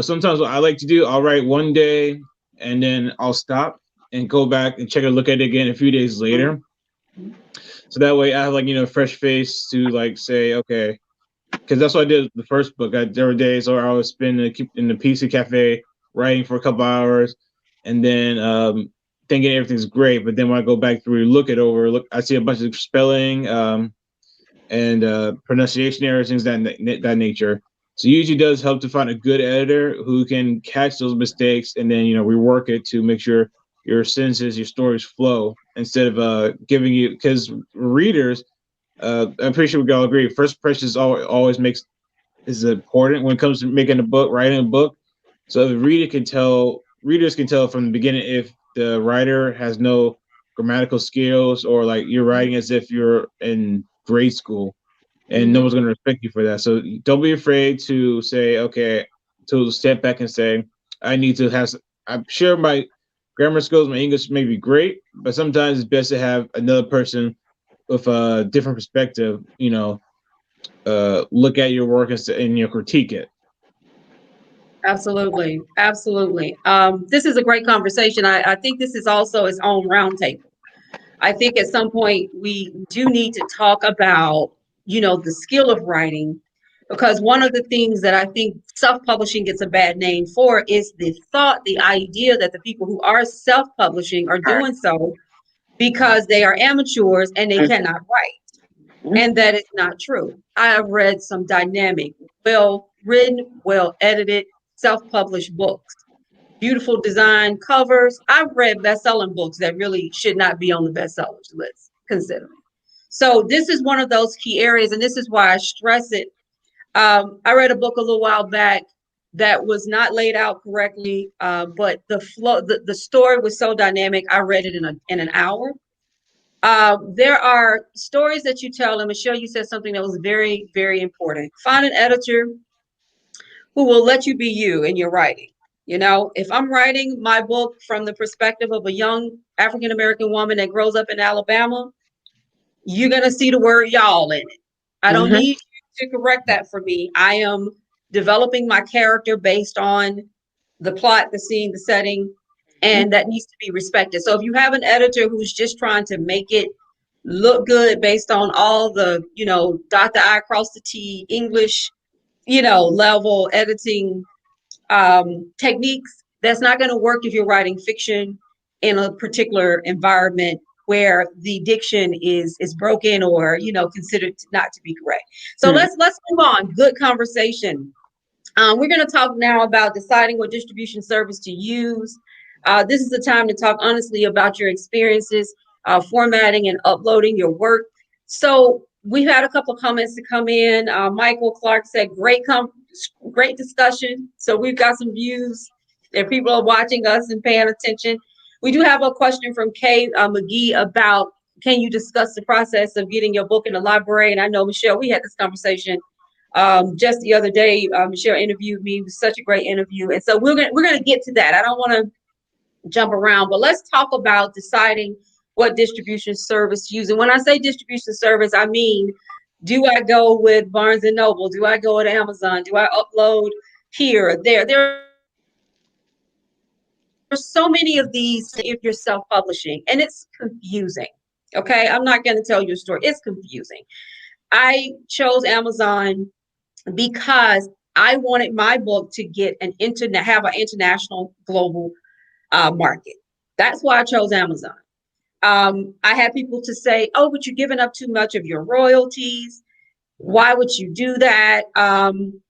Sometimes what I like to do, I'll write one day and then I'll stop and go back and check and look at it again a few days later. So that way I have like, fresh face to like say, okay, because that's what I did with the first book. There were days where I would spend in the PC cafe writing for a couple hours, and then thinking everything's great. But then when I go back through, I see a bunch of spelling and pronunciation errors, things that nature. So it usually does help to find a good editor who can catch those mistakes and then rework it to make sure your sentences, your stories flow instead of giving you, because readers. I'm pretty sure we all agree. First impression always is important when it comes to making a book, writing a book. So the readers can tell from the beginning if the writer has no grammatical skills, or like you're writing as if you're in grade school, and no one's going to respect you for that. So don't be afraid to say, okay, to step back and say, I need to have. I'm sure my grammar skills, my English may be great, but sometimes it's best to have another person with a different perspective, look at your work and critique it. Absolutely, absolutely. This is a great conversation. I think this is also its own roundtable. I think at some point we do need to talk about, the skill of writing, because one of the things that I think self-publishing gets a bad name for is the idea that the people who are self-publishing are doing so because they are amateurs and they cannot write. And that is not true. I have read some dynamic, well-written, well-edited, self-published books. Beautiful design covers. I've read best-selling books that really should not be on the bestsellers list, considering. So this is one of those key areas, and this is why I stress it. I read a book a little while back that was not laid out correctly, but the flow, the story was so dynamic. I read it in an hour. There are stories that you tell, and Michelle, you said something that was very, very important. Find an editor who will let you be you in your writing. If I'm writing my book from the perspective of a young African American woman that grows up in Alabama, you're going to see the word y'all in it. I don't need you to correct that for me. I am developing my character based on the plot, the scene, the setting, and that needs to be respected. So if you have an editor who's just trying to make it look good based on all the, dot the I, cross the T, English, level editing techniques, that's not going to work if you're writing fiction in a particular environment where the diction is broken or considered not to be correct. So let's move on. Good conversation. We're going to talk now about deciding what distribution service to use. This is the time to talk honestly about your experiences formatting and uploading your work. So we've had a couple of comments to come in. Michael Clark said, great discussion. So we've got some views and people are watching us and paying attention. We do have a question from Kay McGee about, can you discuss the process of getting your book in the library? And I know, Michelle, we had this conversation just the other day. Michelle interviewed me. It was such a great interview. And so we're gonna get to that. I don't want to jump around, but let's talk about deciding what distribution service to use. And when I say distribution service, I mean, do I go with Barnes and Noble? Do I go to Amazon? Do I upload here or there? There are so many of these if you're self-publishing, and it's confusing. Okay, I'm not going to tell you a story. It's confusing. I chose Amazon because I wanted my book to get have an international global market. That's why I chose Amazon. I had people to say, oh, but you're giving up too much of your royalties. Why would you do that? And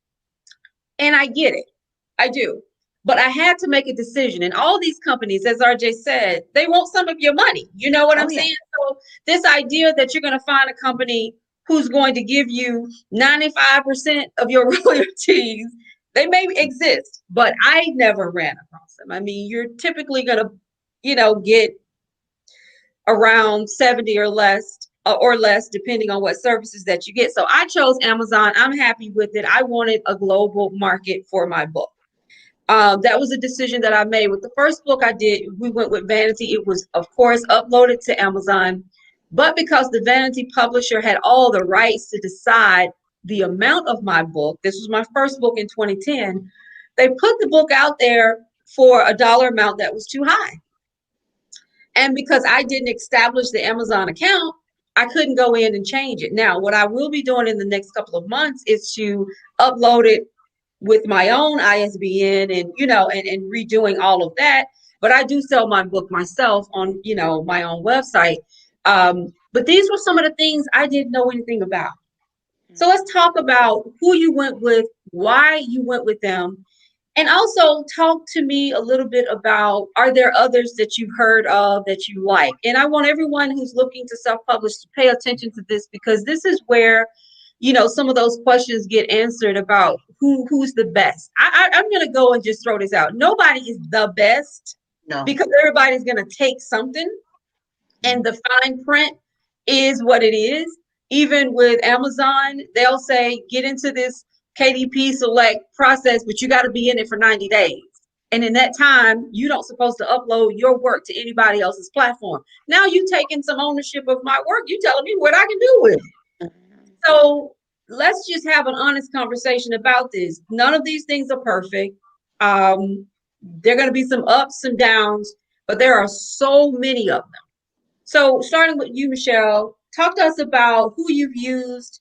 I get it. I do. But I had to make a decision. And all these companies, as RJ said, they want some of your money. You know what I'm saying? So this idea that you're going to find a company who's going to give you 95% of your royalties, They may exist, but I never ran across them. I mean, you're typically going to, get around 70 or less, depending on what services that you get. So I chose Amazon. I'm happy with it. I wanted a global market for my book. That was a decision that I made. With the first book I did, we went with Vanity. It was, of course, uploaded to Amazon. But because the Vanity publisher had all the rights to decide the amount of my book, this was my first book in 2010, they put the book out there for a dollar amount that was too high. And because I didn't establish the Amazon account, I couldn't go in and change it. Now, what I will be doing in the next couple of months is to upload it with my own ISBN and, and redoing all of that. But I do sell my book myself on, my own website. But these were some of the things I didn't know anything about. So let's talk about who you went with, why you went with them, and also talk to me a little bit about, are there others that you've heard of that you like? And I want everyone who's looking to self-publish to pay attention to this, because this is where, some of those questions get answered about who's the best. I'm going to go and just throw this out. Nobody is the best. No. Because everybody's going to take something, and the fine print is what it is. Even with Amazon, they'll say, get into this KDP select process, but you got to be in it for 90 days. And in that time, you're not supposed to upload your work to anybody else's platform. Now you taking some ownership of my work. You telling me what I can do with it. So let's just have an honest conversation about this. None of these things are perfect. There are going to be some ups and downs, but there are so many of them. So starting with you, Michelle, talk to us about who you've used.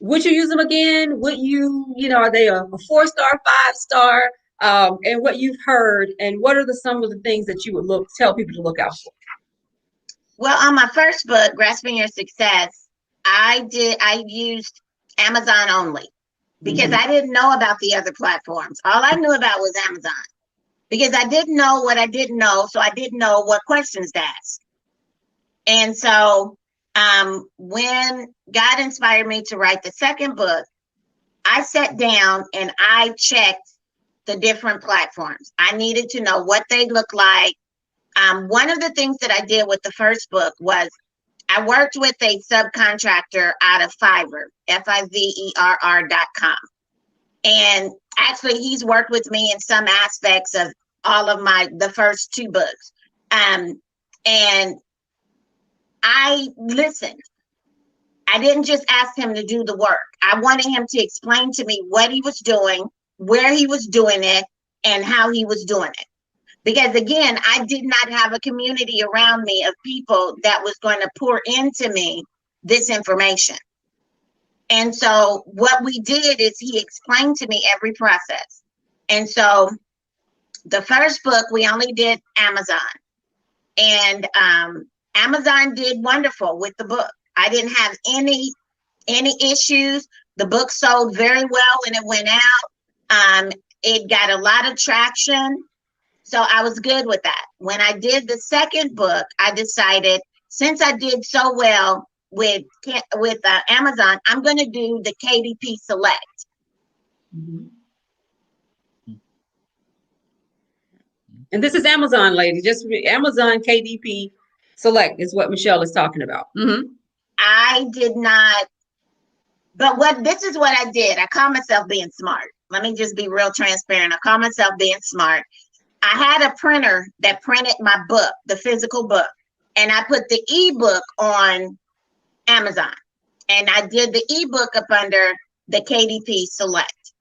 Would you use them again? Would you, are they a 4-star, 5-star, and what you've heard, and what are some of the things that you would tell people to look out for? Well, on my first book, Grasping Your Success, I used Amazon only because I didn't know about the other platforms. All I knew about was Amazon because I didn't know what I didn't know, so I didn't know what questions to ask. And so when God inspired me to write the second book, I sat down and I checked the different platforms. I needed to know what they look like. One of the things that I did with the first book was I worked with a subcontractor out of Fiverr, Fiverr.com. And actually, he's worked with me in some aspects of all of the first 2 books. And I listened. I didn't just ask him to do the work. I wanted him to explain to me what he was doing, where he was doing it, and how he was doing it. Because again, I did not have a community around me of people that was going to pour into me this information. And so what we did is he explained to me every process. And so the first book, we only did Amazon. And Amazon did wonderful with the book. I didn't have any issues. The book sold very well when it went out. It got a lot of traction. So I was good with that. When I did the second book, I decided, since I did so well with Amazon, I'm going to do the KDP Select. And this is Amazon, ladies. Just Amazon KDP Select is what Michelle is talking about. I did not, but this is what I did. I call myself being smart. Let me just be real transparent. I call myself being smart. I had a printer that printed my book, the physical book, and I put the ebook on Amazon. And I did the ebook up under the KDP Select.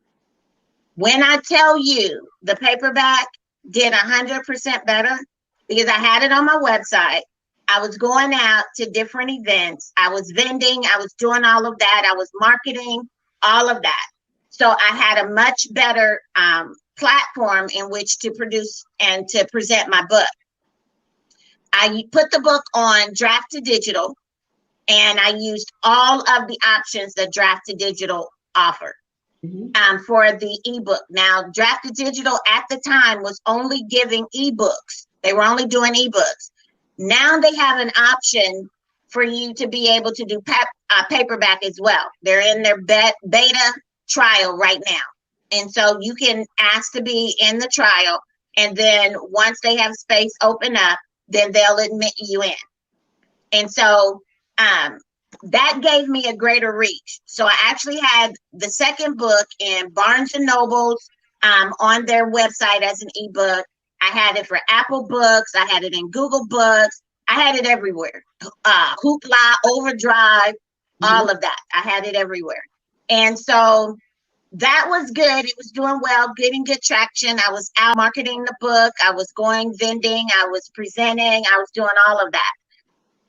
When I tell you the paperback did 100% better, because I had it on my website. I was going out to different events. I was vending. I was doing all of that. I was marketing, all of that. So I had a much better platform in which to produce and to present my book. I put the book on Draft to Digital, and I used all of the options that Draft to Digital offered for the ebook. Now, Draft to Digital at the time was only giving ebooks. They were only doing ebooks. Now they have an option for you to be able to do paperback as well. They're in their beta trial right now. And so you can ask to be in the trial. And then once they have space open up, then they'll admit you in. And so that gave me a greater reach. So I actually had the second book in Barnes and Nobles on their website as an ebook. I had it for Apple Books. I had it in Google Books. I had it everywhere. Hoopla, Overdrive, all of that. I had it everywhere. And so that was good. It was doing well, getting good traction. I was out marketing the book. I was going vending. I was presenting. I was doing all of that.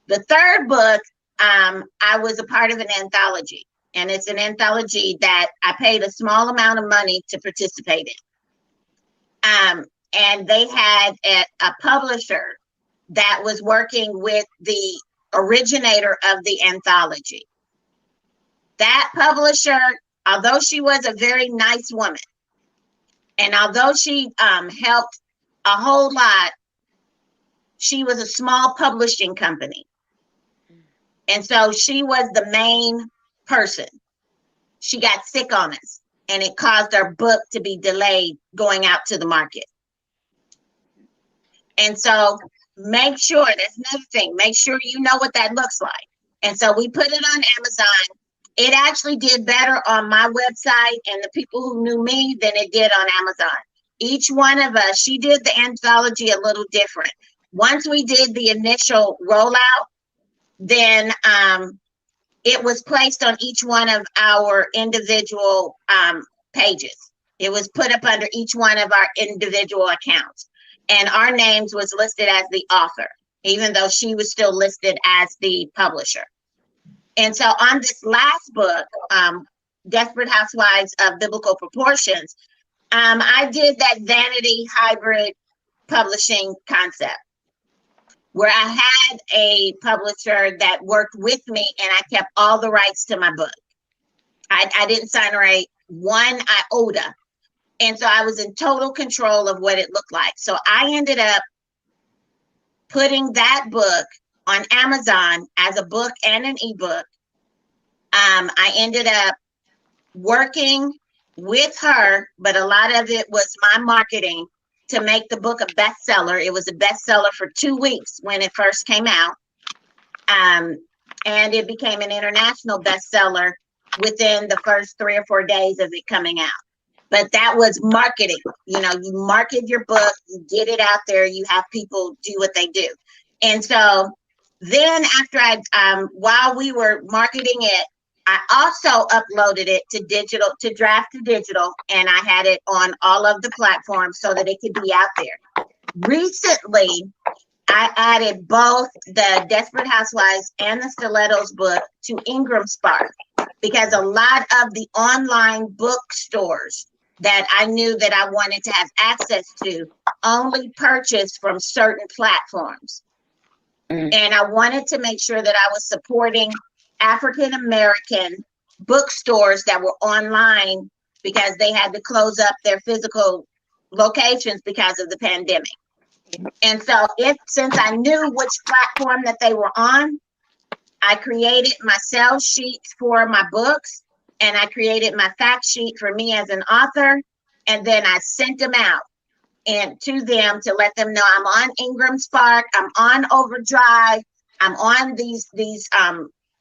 The third book, I was a part of an anthology. And it's an anthology that I paid a small amount of money to participate in. And they had a publisher that was working with the originator of the anthology. That publisher, although she was a very nice woman, and although she helped a whole lot, she was a small publishing company. And so she was the main person. She got sick on us, and it caused our book to be delayed going out to the market. And so make sure, that's another thing, make sure you know what that looks like. And so we put it on Amazon. It actually did better on my website and the people who knew me than it did on Amazon. Each one of us, she did the anthology a little different. Once we did the initial rollout, then it was placed on each one of our individual pages. It was put up under each one of our individual accounts. And our names was listed as the author, even though she was still listed as the publisher. And so on this last book, Desperate Housewives of Biblical Proportions, I did that vanity hybrid publishing concept where I had a publisher that worked with me and I kept all the rights to my book. I didn't sign one iota. And so I was in total control of what it looked like. So I ended up putting that book on Amazon as a book and an ebook. I ended up working with her, but a lot of it was my marketing to make the book a bestseller. It was a bestseller for 2 weeks when it first came out. And it became an international bestseller within the first 3 or 4 days of it coming out. But that was marketing. You know, you market your book, you get it out there, you have people do what they do. And so then after while we were marketing it, I also uploaded it to digital, to Draft to Digital, and I had it on all of the platforms so that it could be out there. Recently, I added both the Desperate Housewives and the Stilettos book to Ingram Spark because a lot of the online bookstores that I knew that I wanted to have access to only purchased from certain platforms. And I wanted to make sure that I was supporting African-American bookstores that were online because they had to close up their physical locations because of the pandemic. And so since I knew which platform that they were on, I created my sales sheets for my books and I created my fact sheet for me as an author. And then I sent them out and to them to let them know I'm on Ingram Spark, I'm on Overdrive, I'm on these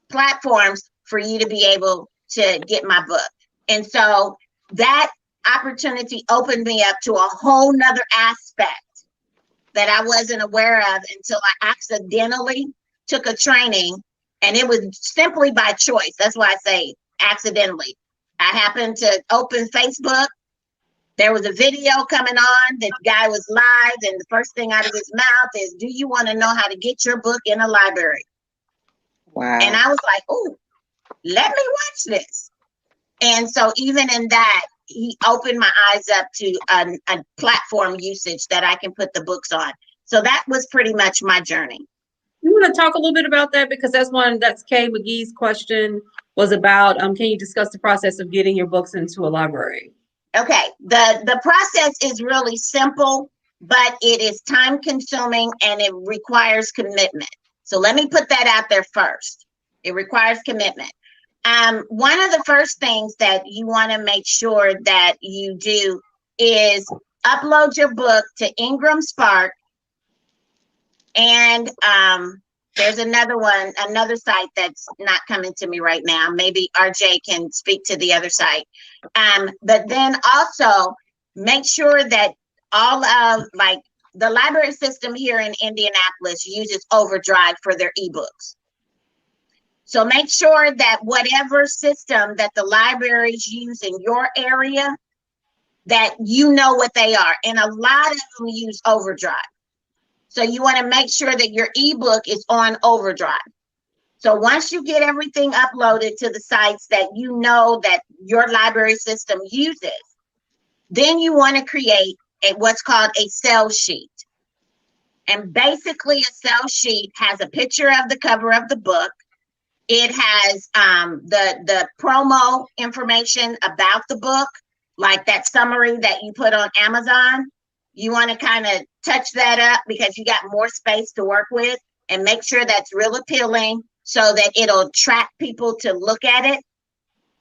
platforms for you to be able to get my book. And so that opportunity opened me up to a whole nother aspect that I wasn't aware of until I accidentally took a training, and it was simply by choice. That's why I say accidentally. I happened to open Facebook. There was a video coming on. The guy was live, and the first thing out of his mouth is, "Do you want to know how to get your book in a library?" Wow. And I was like, "Oh, let me watch this." And so even in that, he opened my eyes up to a platform usage that I can put the books on. So that was pretty much my journey. You want to talk a little bit about that? Because that's Kay McGee's question was about, can you discuss the process of getting your books into a library? Okay, the process is really simple, but it is time consuming and it requires commitment. So let me put that out there first. It requires commitment. One of the first things that you want to make sure that you do is upload your book to Ingram Spark. And there's another one, another site that's not coming to me right now. Maybe RJ can speak to the other site. But then also make sure that all of, like, the library system here in Indianapolis uses Overdrive for their ebooks. So make sure that whatever system that the libraries use in your area, that you know what they are. And a lot of them use Overdrive. So you want to make sure that your ebook is on Overdrive. So once you get everything uploaded to the sites that you know that your library system uses, then you want to create what's called a sell sheet. And basically a sell sheet has a picture of the cover of the book. It has the promo information about the book, like that summary that you put on Amazon. You want to kind of touch that up because you got more space to work with, and make sure that's real appealing so that it'll attract people to look at it.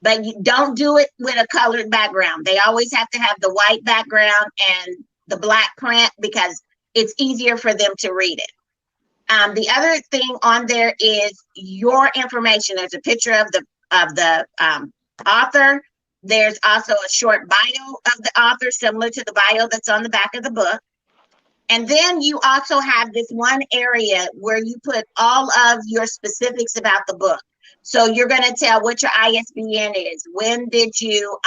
But you don't do it with a colored background. They always have to have the white background and the black print because it's easier for them to read it. The other thing on there is your information. There's a picture of the author. There's also a short bio of the author, similar to the bio that's on the back of the book. And then you also have this one area where you put all of your specifics about the book. So you're going to tell what your ISBN is. When did you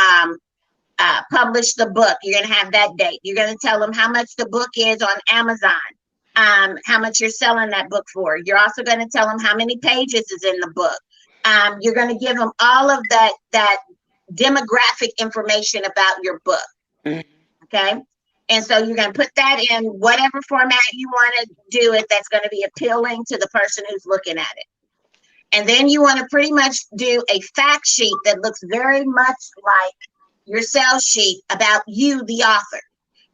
publish the book? You're going to have that date. You're going to tell them how much the book is on Amazon. How much you're selling that book for. You're also going to tell them how many pages is in the book. You're going to give them all of that demographic information about your book. Okay. And so you're going to put that in whatever format you want to do it that's going to be appealing to the person who's looking at it. And then you want to pretty much do a fact sheet that looks very much like your sales sheet about you, the author.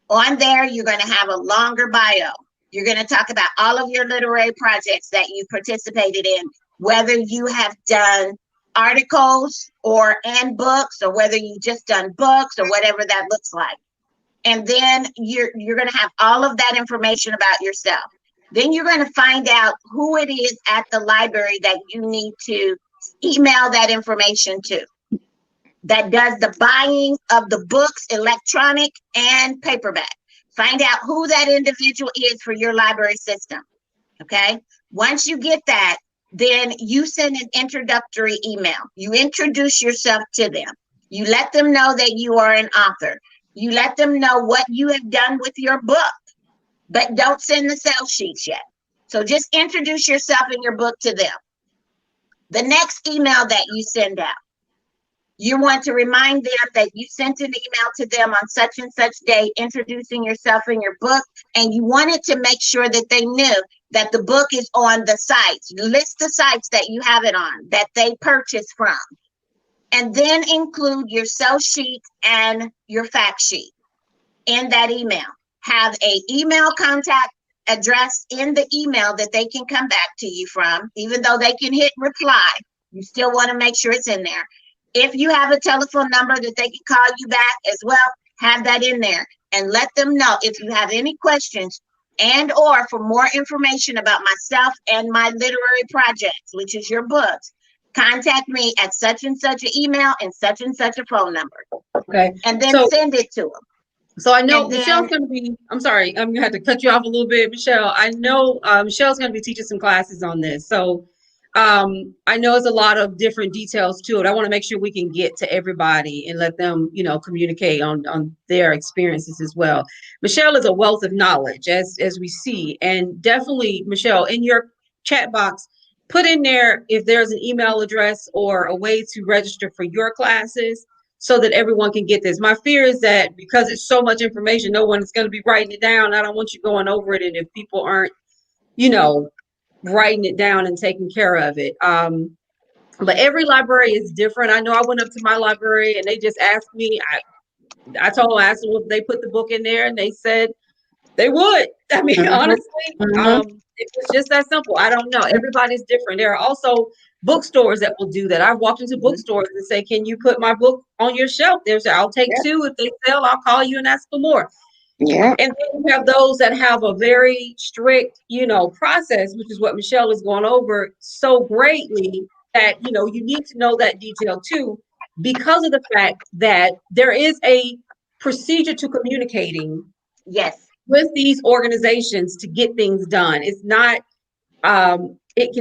On there, you're going to have a longer bio. You're going to talk about all of your literary projects that you participated in, whether you have done articles and books, or whether you just done books, or whatever that looks like. And then you're going to have all of that information about yourself. Then you're going to find out who it is at the library that you need to email that information to, that does the buying of the books, electronic and paperback. Find out who that individual is for your library system, okay? Once you get that, then you send an introductory email. You introduce yourself to them. You let them know that you are an author. You let them know what you have done with your book, but don't send the sales sheets yet. So just introduce yourself and your book to them. The next email that you send out, you want to remind them that you sent an email to them on such and such day, introducing yourself and your book, and you wanted to make sure that they knew that the book is on the sites. List the sites that you have it on, that they purchase from, and then include your sell sheet and your fact sheet in that email. Have an email contact address in the email that they can come back to you from. Even though they can hit reply, you still want to make sure it's in there. If you have a telephone number that they can call you back as well, have that in there, and let them know if you have any questions and or for more information about myself and my literary projects, which is your books. Contact me at such and such an email and such a phone number. Okay. And then send it to them. So I know And Michelle's going to be, I'm sorry, I'm going to have to cut you off a little bit, Michelle. I know Michelle's going to be teaching some classes on this. So I know it's a lot of different details to it. I want to make sure we can get to everybody and let them, communicate on their experiences as well. Michelle is a wealth of knowledge, as we see. And definitely, Michelle, in your chat box, put in there if there's an email address or a way to register for your classes so that everyone can get this. My fear is that because it's so much information, no one is going to be writing it down. I don't want you going over it. And if people aren't, writing it down and taking care of it. But every library is different. I know I went up to my library and they just asked me, I told them, I asked them if they put the book in there, and they said They would. I mean, Mhm. honestly, Mhm. it was just that simple. I don't know. Everybody's different. There are also bookstores that will do that. I've walked into bookstores and say, "Can you put my book on your shelf?" There's, I'll take Yeah. two. If they sell, I'll call you and ask for more. Yeah. And then you have those that have a very strict, process, which is what Michelle is going over so greatly, that, you need to know that detail too, because of the fact that there is a procedure to communicating Yes. with these organizations to get things done. It's not,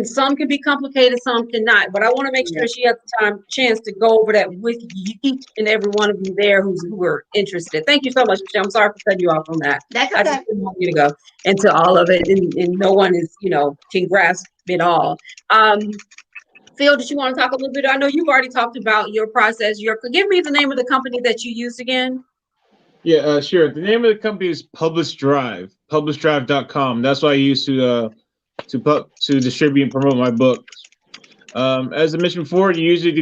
some can be complicated, some cannot, but I want to make Yeah. sure she has the chance to go over that with each and every one of you there who are interested. Thank you so much, Michelle. I'm sorry for cutting you off on that. That's I just okay. didn't want you to go into all of it, and no one is, can grasp it all. Phil, did you want to talk a little bit? I know you've already talked about your process. Give me the name of the company that you used again. Yeah, sure. The name of the company is Publish Drive, publishdrive.com. That's what I use to distribute and promote my books. As I mentioned before, you usually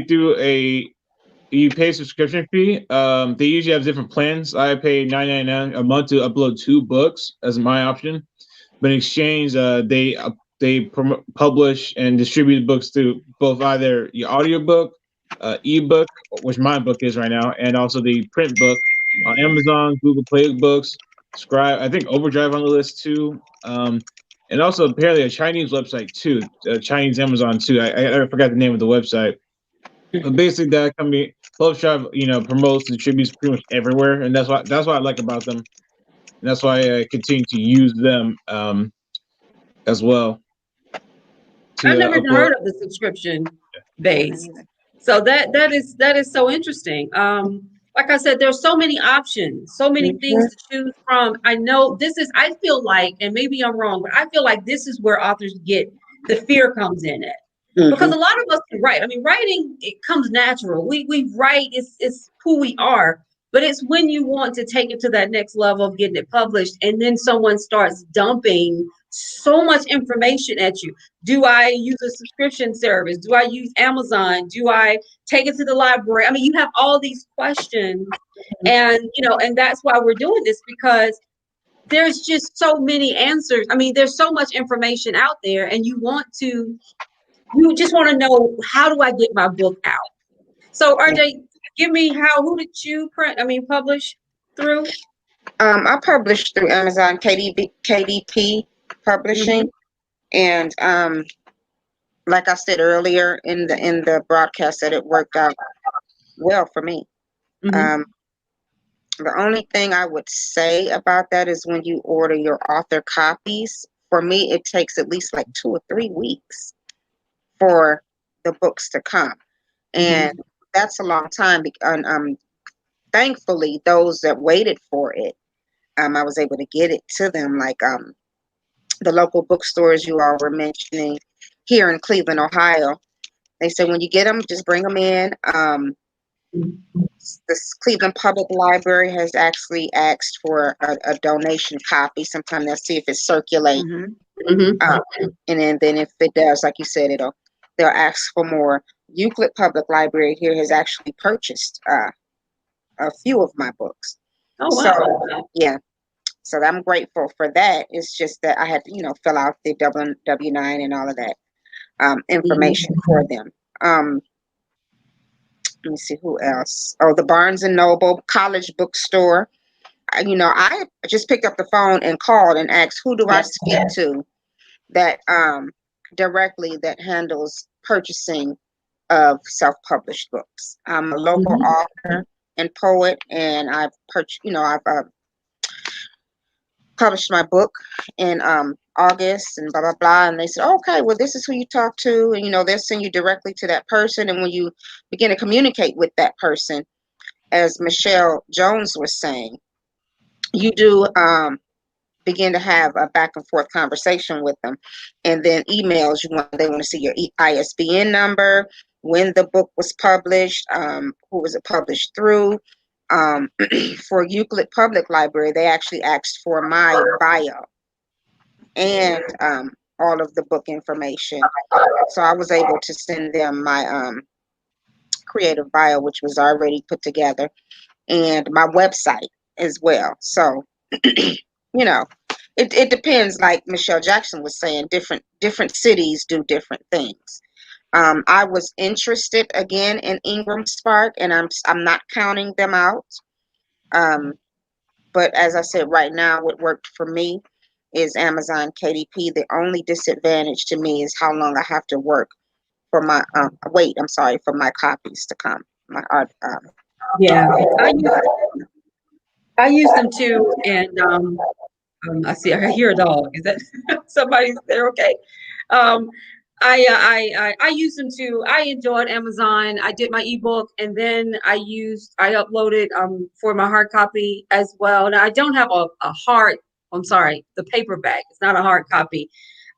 you pay a subscription fee. They usually have different plans. I pay $9.99 a month to upload 2 books as my option. But in exchange, they publish and distribute books to both either your audiobook, ebook, which my book is right now, and also the print book on Amazon, Google Play Books, Scribe. I think Overdrive on the list too. And also apparently a Chinese website too, Chinese Amazon too. I forgot the name of the website. But basically, that company, Publish Drive, promotes, distributes pretty much everywhere, and that's what I like about them. And that's why I continue to use them as well I've to never even upload. heard of the subscription Yeah, me base. neither. So that is so interesting. Like I said, there's so many options, so many things Mhm. to choose from. I feel like, and maybe I'm wrong, but I feel like this is where authors get the fear comes in it. Because Mhm. a lot of us can write. I mean, writing, it comes natural. We write, it's who we are. But it's when you want to take it to that next level of getting it published, and then someone starts dumping so much information at you. Do I use a subscription service? Do I use Amazon? Do I take it to the library? I mean, you have all these questions, and and that's why we're doing this, because there's just so many answers. I mean, there's so much information out there, and you just want to know, how do I get my book out? So Yeah. RJ, give me who did you publish through? I published through Amazon, KDP Mm-hmm, Publishing, and like I said earlier in the broadcast, that it worked out well for me. mm-hmm, Um, the only thing I would say about that is when you order your author copies, for me, it takes at least like 2 or 3 weeks for the books to come. mm-hmm. And that's a long time. And thankfully, those that waited for it, I was able to get it to them. Like the local bookstores you all were mentioning here in Cleveland, Ohio. They said when you get them, just bring them in. The Cleveland Public Library has actually asked for a donation copy. Sometime they'll see if it circulates. Mm-hmm. And then if it does, like you said, they'll ask for more. Euclid Public Library here has actually purchased a few of my books. Oh So wow. yeah, so I'm grateful for that. It's just that I had to, fill out the W-9 and all of that information for them. Let me see who else. Oh, the Barnes and Noble College Bookstore. I just picked up the phone and called and asked, who do I speak to that directly that handles purchasing of self-published books. I'm a local Mhm. author and poet, and I've published my book in August and blah blah blah. And they said, okay, well, this is who you talk to, and they'll send you directly to that person. And when you begin to communicate with that person, as Michelle Jones was saying, you do begin to have a back and forth conversation with them, and then emails. They want to see your ISBN number, when the book was published, who was it published through. For Euclid Public Library, they actually asked for my bio and all of the book information. So I was able to send them my creative bio, which was already put together, and my website as well. So, It depends, like Michelle Jackson was saying, different cities do different things. I was interested again in Ingram Spark, and I'm not counting them out. Um, but as I said, right now, what worked for me is Amazon KDP. The only disadvantage to me is how long I have to work for my wait. I'm sorry, for my copies to come. My art. Yeah, I use them too, and I hear a dog. Is that somebody's there? Okay. Um, I use them too. I enjoyed Amazon. I did my ebook, and then I uploaded for my hard copy as well. Now I don't have a hard. I'm sorry, the paperback. It's not a hard copy.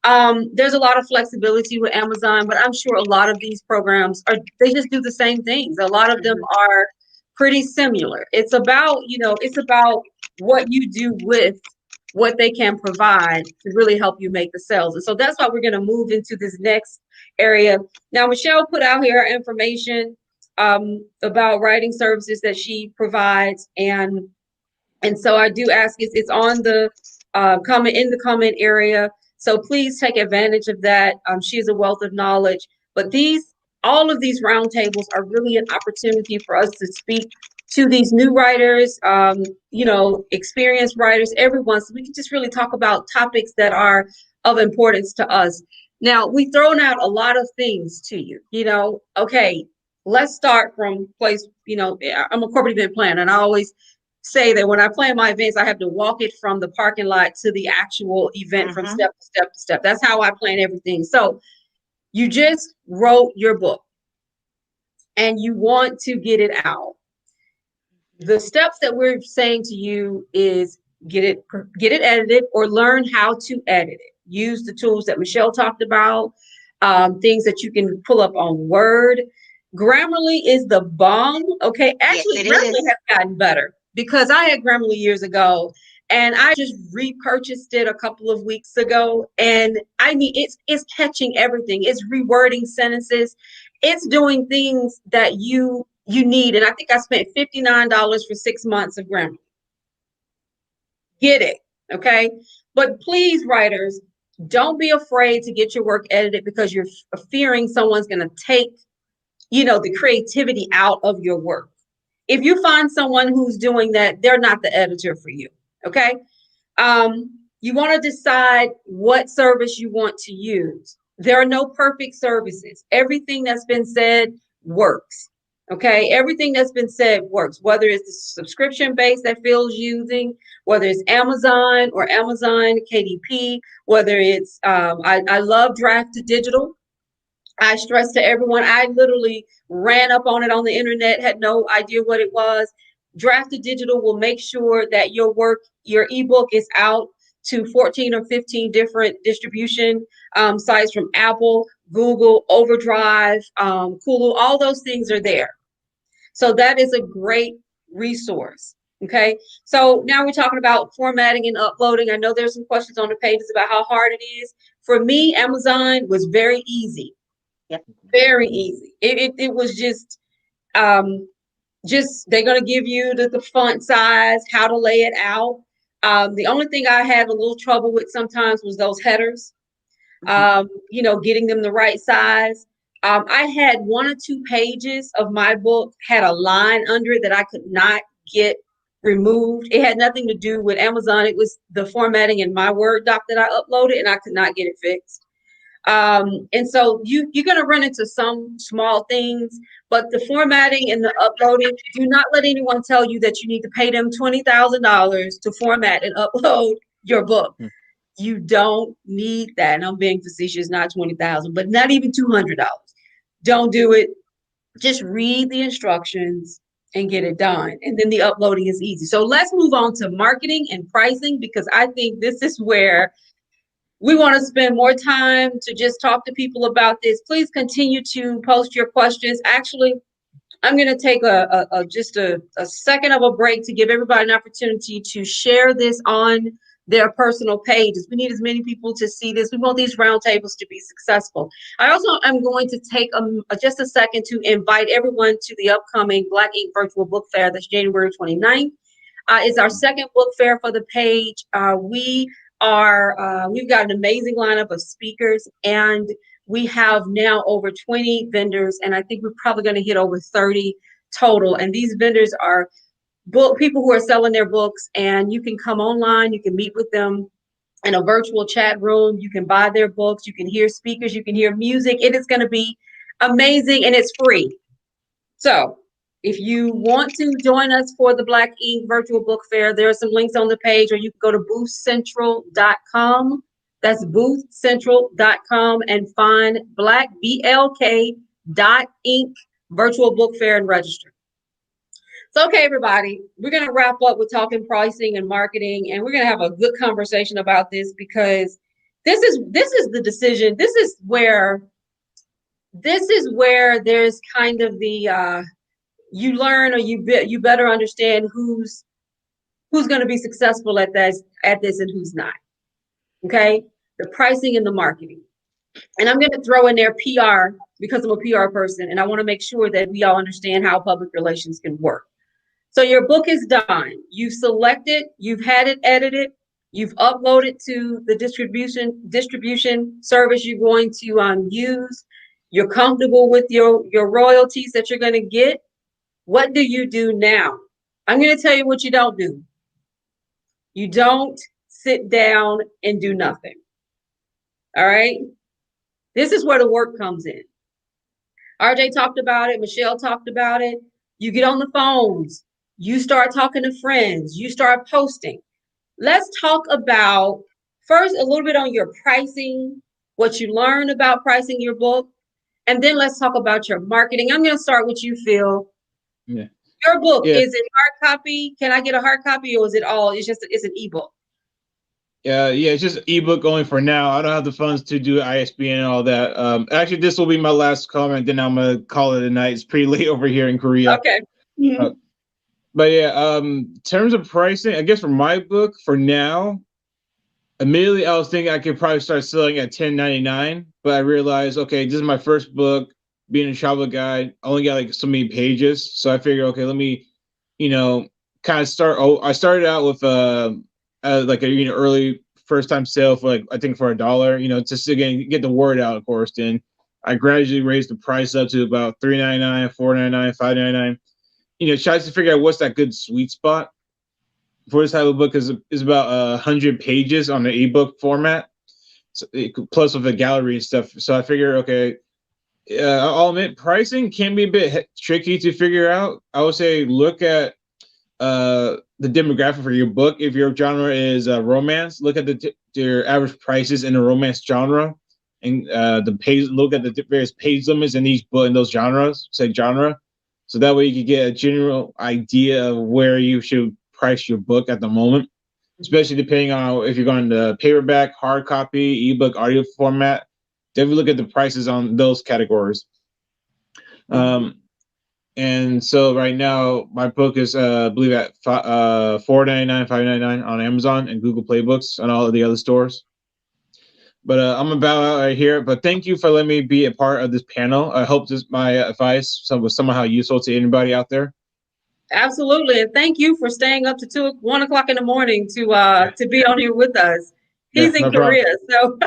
There's a lot of flexibility with Amazon, but I'm sure a lot of these programs they just do the same things. A lot of them are pretty similar. It's about what you do with what they can provide to really help you make the sales. And so that's why we're going to move into this next area. Now, Michelle put out here information about writing services that she provides. And so I do ask, it's on the comment area. So please take advantage of that. She is a wealth of knowledge. But all of these roundtables are really an opportunity for us to speak to these new writers, experienced writers, everyone. So we can just really talk about topics that are of importance to us. Now, we've thrown out a lot of things to you. Okay, let's start from place. I'm a corporate event planner, and I always say that when I plan my events, I have to walk it from the parking lot to the actual event from step to step to step. That's how I plan everything. So you just wrote your book and you want to get it out. The steps that we're saying to you is get it edited or learn how to edit it. Use the tools that Michelle talked about, things that you can pull up on Word. Grammarly is the bomb. Okay, actually, yes, Grammarly has gotten better because I had Grammarly years ago, and I just repurchased it a couple of weeks ago. And I mean, it's catching everything. It's rewording sentences. It's doing things that you need. And I think I spent $59 for 6 months of Grammarly. Get it, okay? But please, writers, don't be afraid to get your work edited because you're fearing someone's going to take, the creativity out of your work. If you find someone who's doing that, they're not the editor for you, okay? You want to decide what service you want to use. There are no perfect services. Everything that's been said works. Okay, everything that's been said works, whether it's the subscription base that Phil's using, whether it's Amazon or Amazon KDP, whether it's, I love Draft to Digital. I stress to everyone, I literally ran up on it on the internet, had no idea what it was. Draft to Digital will make sure that your ebook is out to 14 or 15 different distribution sites from Apple, Google, Overdrive, Hulu, all those things are there. So that is a great resource. Okay. So now we're talking about formatting and uploading. I know there's some questions on the pages about how hard it is. For me, Amazon was very easy. Yep. Very easy. It was just they're going to give you the font size, how to lay it out. The only thing I had a little trouble with sometimes was those headers, getting them the right size. I had 1 or 2 pages of my book had a line under it that I could not get removed. It had nothing to do with Amazon. It was the formatting in my Word doc that I uploaded, and I could not get it fixed. And so you're going to run into some small things, but the formatting and the uploading, do not let anyone tell you that you need to pay them $20,000 to format and upload your book. You don't need that. And I'm being facetious, not $20,000, but not even $200. Don't do it. Just read the instructions and get it done. And then the uploading is easy. So let's move on to marketing and pricing, because I think this is where we want to spend more time to just talk to people about this. Please continue to post your questions. Actually, I'm going to take just a second of a break to give everybody an opportunity to share this on their personal pages. We need as many people to see this. We want these roundtables to be successful. I also am going to take just a second to invite everyone to the upcoming Black Ink Virtual Book Fair. That's January 29th. It's our second book fair for the page. We we've got an amazing lineup of speakers, and we have now over 20 vendors, and I think we're probably going to hit over 30 total. And these vendors are people who are selling their books, and you can come online, you can meet with them in a virtual chat room, you can buy their books, you can hear speakers, you can hear music. It is going to be amazing, and it's free. So if you want to join us for the Black Ink Virtual Book Fair, there are some links on the page, or you can go to boothcentral.com. That's boothcentral.com and find Black BLK .ink Virtual Book Fair and register. So, okay, everybody, we're going to wrap up with talking pricing and marketing, and we're going to have a good conversation about this, because this is the decision. This is where there's kind of the you learn, or you better understand who's going to be successful at this and who's not. Okay, the pricing and the marketing, and I'm going to throw in there PR, because I'm a PR person, and I want to make sure that we all understand how public relations can work. So your book is done. You've selected, you've had it edited, you've uploaded to the distribution service you're going to use. You're comfortable with your royalties that you're going to get. What do you do now? I'm going to tell you what you don't do. You don't sit down and do nothing. All right? This is where the work comes in. RJ talked about it. Michelle talked about it. You get on the phones. You start talking to friends. You start posting. Let's talk about first a little bit on your pricing, what you learn about pricing your book, and then let's talk about your marketing. I'm going to start with you, Phil. Yeah. Your book, is it hard copy? Can I get a hard copy, or is it all? It's an ebook. Yeah, it's just ebook only for now. I don't have the funds to do ISBN and all that. Actually, this will be my last comment. Then I'm gonna call it a night. It's pretty late over here in Korea. Okay. Mm-hmm. But yeah, in terms of pricing, I guess for my book, for now, immediately I was thinking I could probably start selling at $10.99. But I realized, okay, this is my first book. Being a travel guide, I only got like so many pages. So I figured, okay, let me, kind of start. Oh, I started out with like a early first time sale for I think for $1, just again get the word out, of course. Then I gradually raised the price up to about $3.99, $4.99, $5.99. Tries to figure out what's that good sweet spot for this type of book, is about 100 pages on the ebook format, so plus with a gallery and stuff. So I figure, okay, I'll admit pricing can be a bit tricky to figure out. I would say look at the demographic for your book. If your genre is romance, look at your average prices in the romance genre, and the page. Look at the various page limits in each book in those genres. Say genre, so that way you can get a general idea of where you should price your book at the moment, especially depending on if you're going to paperback, hard copy, ebook, audio format. Definitely look at the prices on those categories. And so right now, my book is, I believe, at $4.99, $5.99 on Amazon and Google Play Books and all of the other stores. But I'm going to bow out right here. But thank you for letting me be a part of this panel. I hope my advice was somehow useful to anybody out there. Absolutely, and thank you for staying up to 1 o'clock in the morning to be on here with us. He's in Korea, so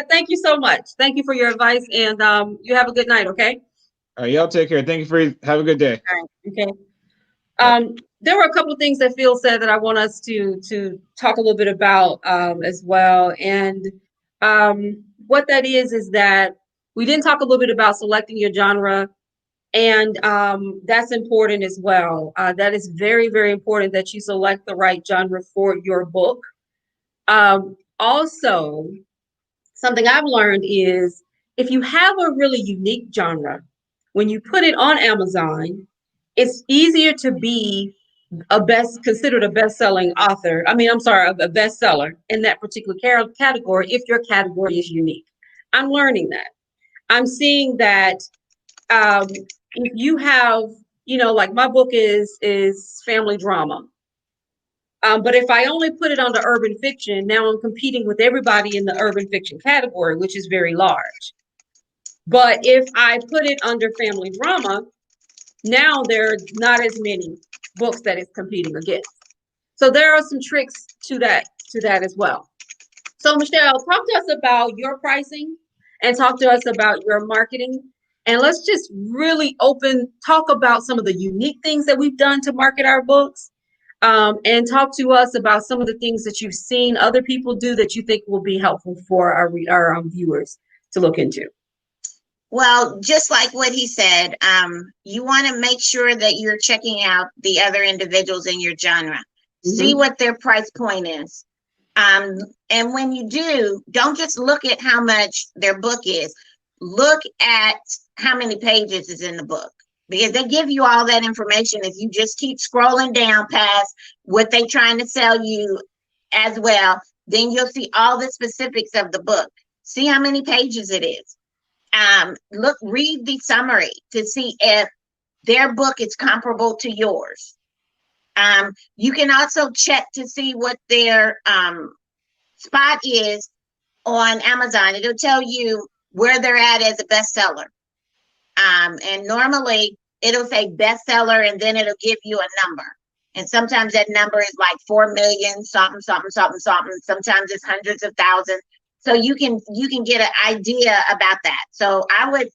thank you so much. Thank you for your advice, and you have a good night. Okay. All right, y'all take care. Thank you have a good day. Okay. There were a couple of things that Phil said that I want us to talk a little bit about as well. And what that is that we didn't talk a little bit about selecting your genre. And that's important as well. That is very, very important that you select the right genre for your book. Also, something I've learned is if you have a really unique genre, when you put it on Amazon, it's easier to be considered a best-selling author. A bestseller in that particular category if your category is unique. I'm learning that. I'm seeing that if you have, like my book is family drama. But if I only put it under urban fiction, now I'm competing with everybody in the urban fiction category, which is very large. But if I put it under family drama, now there are not as many books that it's competing against. So there are some tricks to that as well. So Michelle, talk to us about your pricing and talk to us about your marketing. And let's just really talk about some of the unique things that we've done to market our books. And talk to us about some of the things that you've seen other people do that you think will be helpful for our viewers to look into. Well, just like what he said, you want to make sure that you're checking out the other individuals in your genre. See what their price point is. And when you do, don't just look at how much their book is. Look at how many pages is in the book, because they give you all that information. If you just keep scrolling down past what they're trying to sell you as well, then you'll see all the specifics of the book. See how many pages it is. Read the summary to see if their book is comparable to yours. You can also check to see what their spot is on Amazon. It'll tell you where they're at as a bestseller. And normally it'll say bestseller and then it'll give you a number. And sometimes that number is like 4 million, something. Sometimes it's hundreds of thousands. So you can get an idea about that. So I would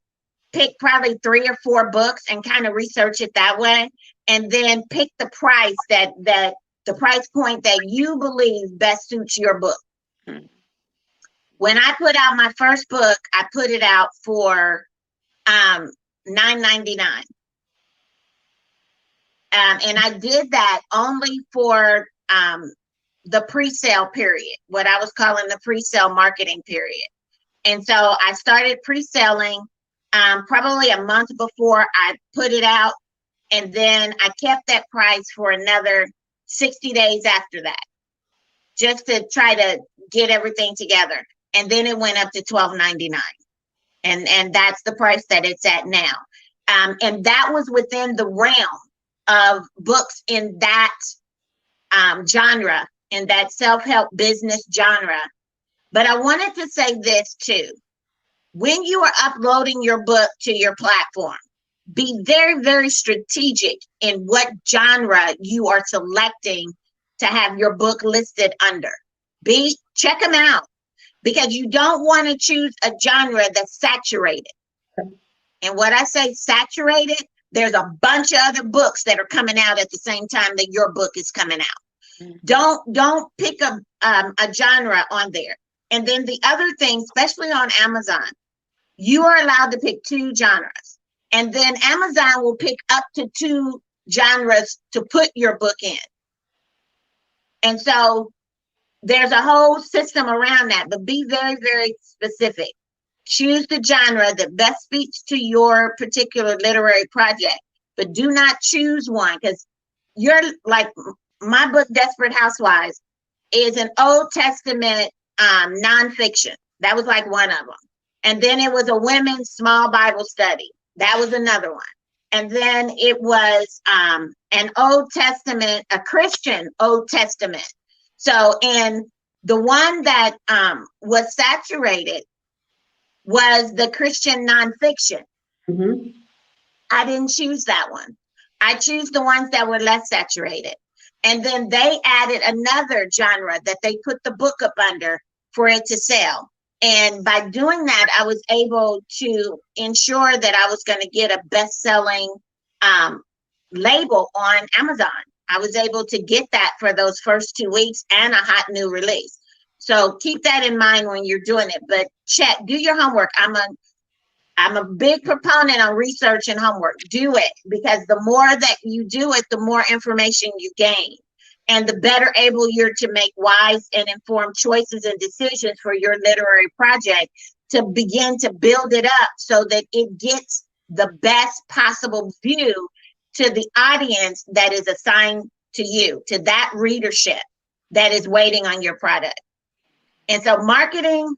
pick probably 3 or 4 books and kind of research it that way. And then pick the price that the price point that you believe best suits your book. When I put out my first book, I put it out for $9.99. And I did that only for the pre-sale period, what I was calling the pre-sale marketing period. And so I started pre-selling probably a month before I put it out. And then I kept that price for another 60 days after that, just to try to get everything together. And then it went up to $12.99. And that's the price that it's at now. And that was within the realm of books in that genre, in that self-help business genre. But I wanted to say this too. When you are uploading your book to your platform, be very, very strategic in what genre you are selecting to have your book listed under. Check them out, because you don't want to choose a genre that's saturated. And what I say saturated, there's a bunch of other books that are coming out at the same time that your book is coming out. Don't pick a genre on there. And then the other thing, especially on Amazon, you are allowed to pick 2 genres. And then Amazon will pick up to 2 genres to put your book in. And so there's a whole system around that, but be very, very specific. Choose the genre that best speaks to your particular literary project, but do not choose one, because you're like my book, Desperate Housewives, is an Old Testament nonfiction. That was like one of them. And then it was a women's small Bible study. That was another one. And then it was an Old Testament, a Christian Old Testament. So, and the one that was saturated was the Christian nonfiction. I didn't choose that one. I choose the ones that were less saturated. And then they added another genre that they put the book up under for it to sell. And by doing that, I was able to ensure that I was going to get a best-selling label on Amazon. I was able to get that for those first 2 weeks and a hot new release. So keep that in mind when you're doing it. But do your homework. I'm a big proponent on research and homework. Do it, because the more that you do it, the more information you gain. And the better able you're to make wise and informed choices and decisions for your literary project, to begin to build it up so that it gets the best possible view to the audience that is assigned to you, to that readership that is waiting on your product. And so marketing,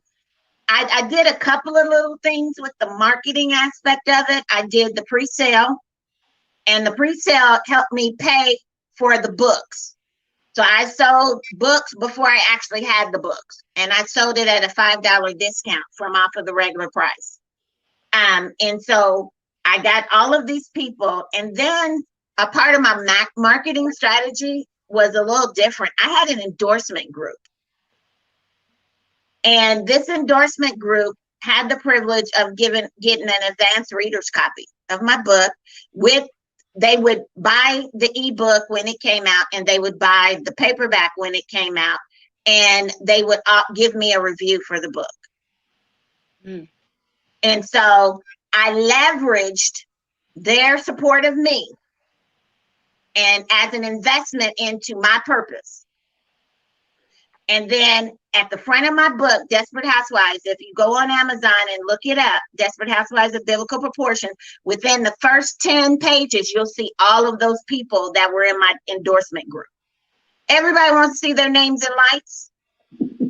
I did a couple of little things with the marketing aspect of it. I did the pre-sale, and the pre-sale helped me pay for the books. So I sold books before I actually had the books, and I sold it at a $5 discount from off of the regular price. And so I got all of these people, and then a part of my marketing strategy was a little different. I had an endorsement group. And this endorsement group had the privilege of getting an advanced reader's copy of my book. They would buy the ebook when it came out, and they would buy the paperback when it came out, and they would give me a review for the book. Mm. And so I leveraged their support of me and as an investment into my purpose. And then at the front of my book, Desperate Housewives, if you go on Amazon and look it up, Desperate Housewives of Biblical Proportion, within the first 10 pages, you'll see all of those people that were in my endorsement group. Everybody wants to see their names in lights.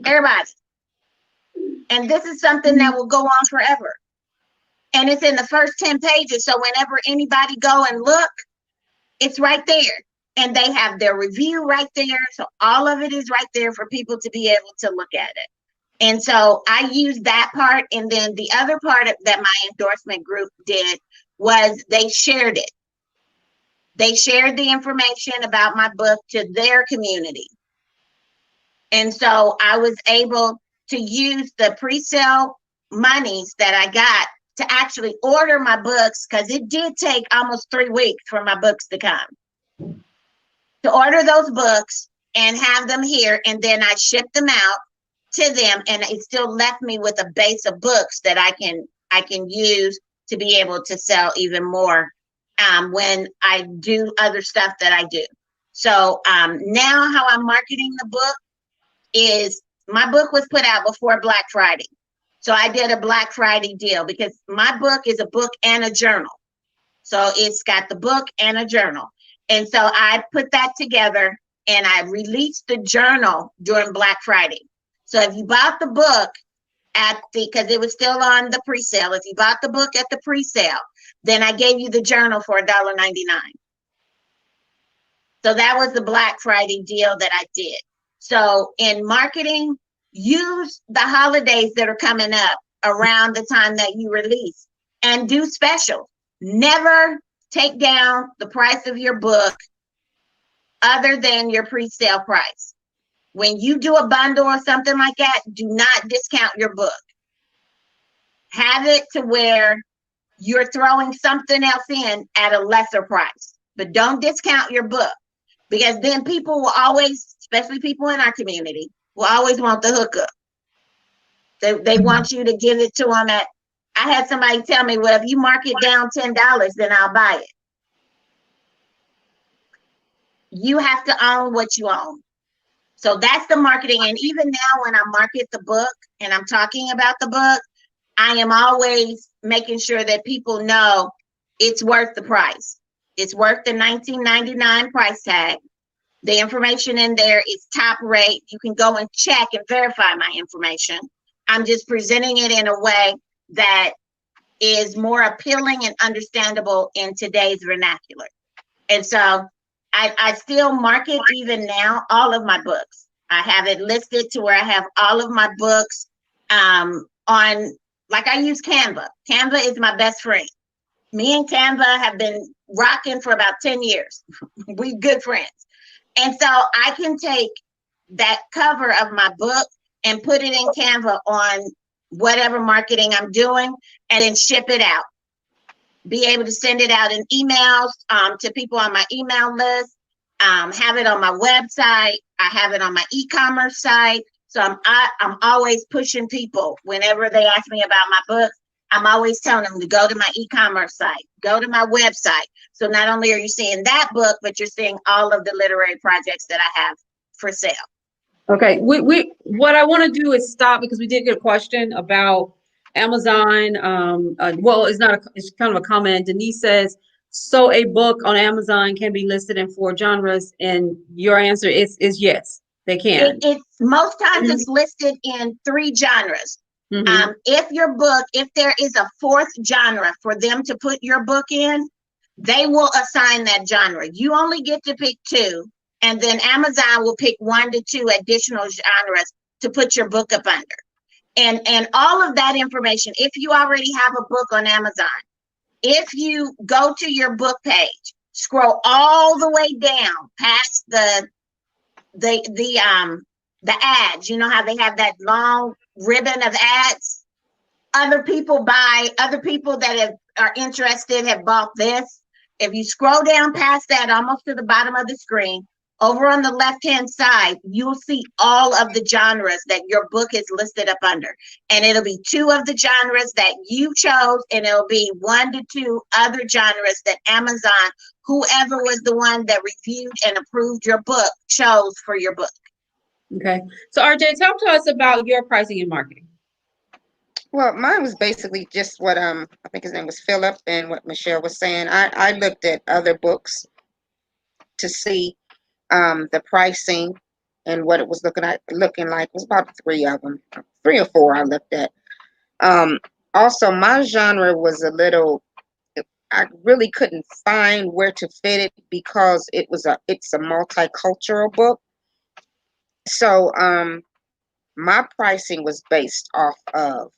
Everybody. And this is something that will go on forever. And it's in the first 10 pages. So whenever anybody go and look, it's right there. And they have their review right there. So all of it is right there for people to be able to look at it. And so I used that part. And then the other part that my endorsement group did was they shared it. They shared the information about my book to their community. And so I was able to use the pre-sale monies that I got to actually order my books, because it did take almost 3 weeks for my books to come. To order those books and have them here, and then I shipped them out to them, and it still left me with a base of books that I can use to be able to sell even more when I do other stuff that I do. So now how I'm marketing the book is, my book was put out before Black Friday. So I did a Black Friday deal, because my book is a book and a journal. So it's got the book and a journal. And so I put that together, and I released the journal during Black Friday. So if you bought the book because it was still on the pre-sale, if you bought the book at the pre-sale, then I gave you the journal for $1.99. So that was the Black Friday deal that I did. So in marketing, use the holidays that are coming up around the time that you release, and do specials. Never take down the price of your book other than your pre-sale price. When you do a bundle or something like that, do not discount your book. Have it to where you're throwing something else in at a lesser price, but don't discount your book, because then people will always, especially people in our community, will always want the hookup. They want you to give it to them at, I had somebody tell me, well, if you mark it down $10, then I'll buy it. You have to own what you own. So that's the marketing. And even now when I market the book and I'm talking about the book, I am always making sure that people know it's worth the price. It's worth the $19.99 price tag. The information in there is top rate. You can go and check and verify my information. I'm just presenting it in a way that is more appealing and understandable in today's vernacular. And so I still market even now all of my books. I have it listed to where I have all of my books on, like, I use Canva. Canva is my best friend. Me and Canva have been rocking for about 10 years. We good friends. And so I can take that cover of my book and put it in Canva on whatever marketing I'm doing, and then ship it out. Be able to send it out in emails to people on my email list, have it on my website. I have it on my e-commerce site. So I'm always pushing people whenever they ask me about my book. I'm always telling them to go to my e-commerce site, go to my website. So not only are you seeing that book, but you're seeing all of the literary projects that I have for sale. Okay, we what I want to do is stop, because we did get a question about Amazon. Well, it's kind of a comment. Denise says, so a book on Amazon can be listed in 4 genres, and your answer is yes, they can. It's most times it's listed in 3 genres. Mm-hmm. If there is a 4th genre for them to put your book in, they will assign that genre. You only get to pick 2. And then Amazon will pick 1 to 2 additional genres to put your book up under. And all of that information, if you already have a book on Amazon, if you go to your book page, scroll all the way down past the ads, you know how they have that long ribbon of ads. Other people buy, other people that are interested have bought this. If you scroll down past that, almost to the bottom of the screen, over on the left-hand side, you'll see all of the genres that your book is listed up under. And it'll be 2 of the genres that you chose, and it'll be 1 to 2 other genres that Amazon, whoever was the one that reviewed and approved your book, chose for your book. Okay. So RJ, talk to us about your pricing and marketing. Well, mine was basically just what I think his name was Philip, and what Michelle was saying. I looked at other books to see the pricing and what it was looking like. It was about 3 of them, 3 or 4 I looked at. Also, my genre was a little, I really couldn't find where to fit it because it's a multicultural book. So my pricing was based off of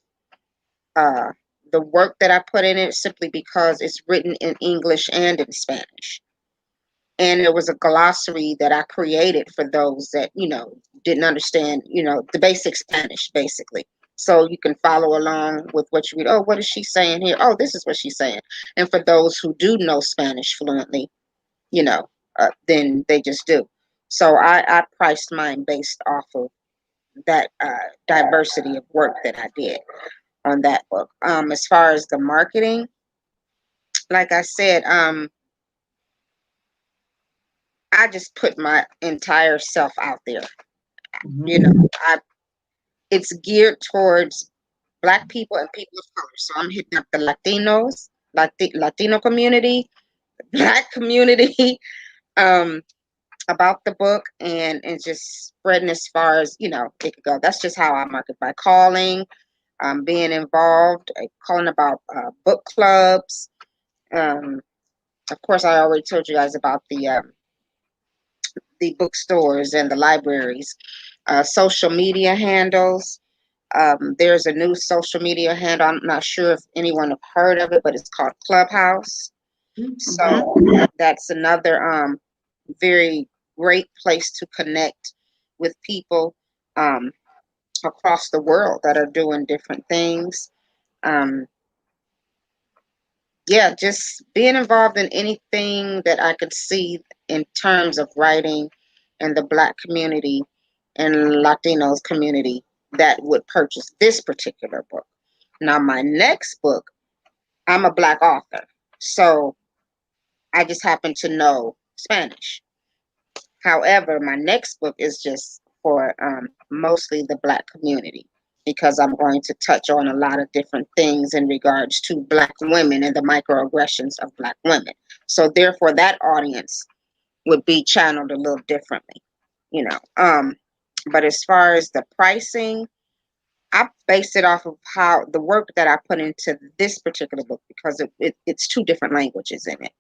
the work that I put in it, simply because it's written in English and in Spanish. And there was a glossary that I created for those that, didn't understand, the basic Spanish, basically. So you can follow along with what you read. Oh, what is she saying here? Oh, this is what she's saying. And for those who do know Spanish fluently, then they just do. So I priced mine based off of that diversity of work that I did on that book. As far as the marketing, like I said, I just put my entire self out there. It's geared towards Black people and people of color. So I'm hitting up the Latinos, Latino community, Black community, about the book, and just spreading as far as it could go. That's just how I market, by calling, being involved, calling about book clubs. Of course, I already told you guys about the bookstores and the libraries, social media handles. There's a new social media handle. I'm not sure if anyone have heard of it, but it's called Clubhouse. Mm-hmm. So that's another very great place to connect with people across the world that are doing different things. Yeah, just being involved in anything that I could see in terms of writing in the Black community and Latinos community that would purchase this particular book. Now, my next book, I'm a Black author, so I just happen to know Spanish. However, my next book is just for mostly the Black community, because I'm going to touch on a lot of different things in regards to Black women and the microaggressions of Black women. So therefore, that audience would be channeled a little differently, But as far as the pricing, I based it off of how the work that I put into this particular book, because it's 2 different languages in it.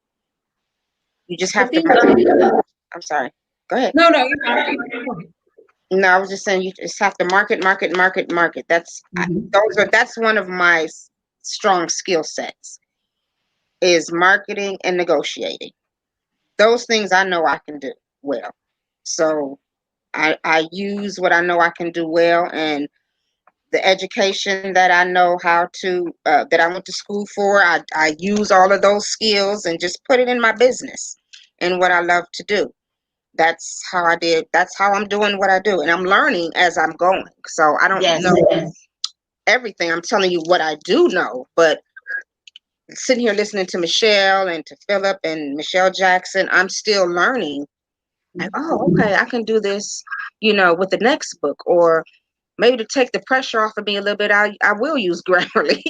You just have to. I'm sorry. Go ahead. No. No, I was just saying you just have to market. That's that's one of my strong skill sets, is marketing and negotiating. Those things I know I can do well. So I use what I know I can do well, and the education that I know how to, that I went to school for, I use all of those skills and just put it in my business and what I love to do. That's how I did. That's how I'm doing what I do. And I'm learning as I'm going. So I don't know everything. I'm telling you what I do know, but sitting here listening to Michelle and to Philip and Michelle Jackson, I'm still learning. Like, oh, okay, I can do this, with the next book, or maybe to take the pressure off of me a little bit, I will use Grammarly.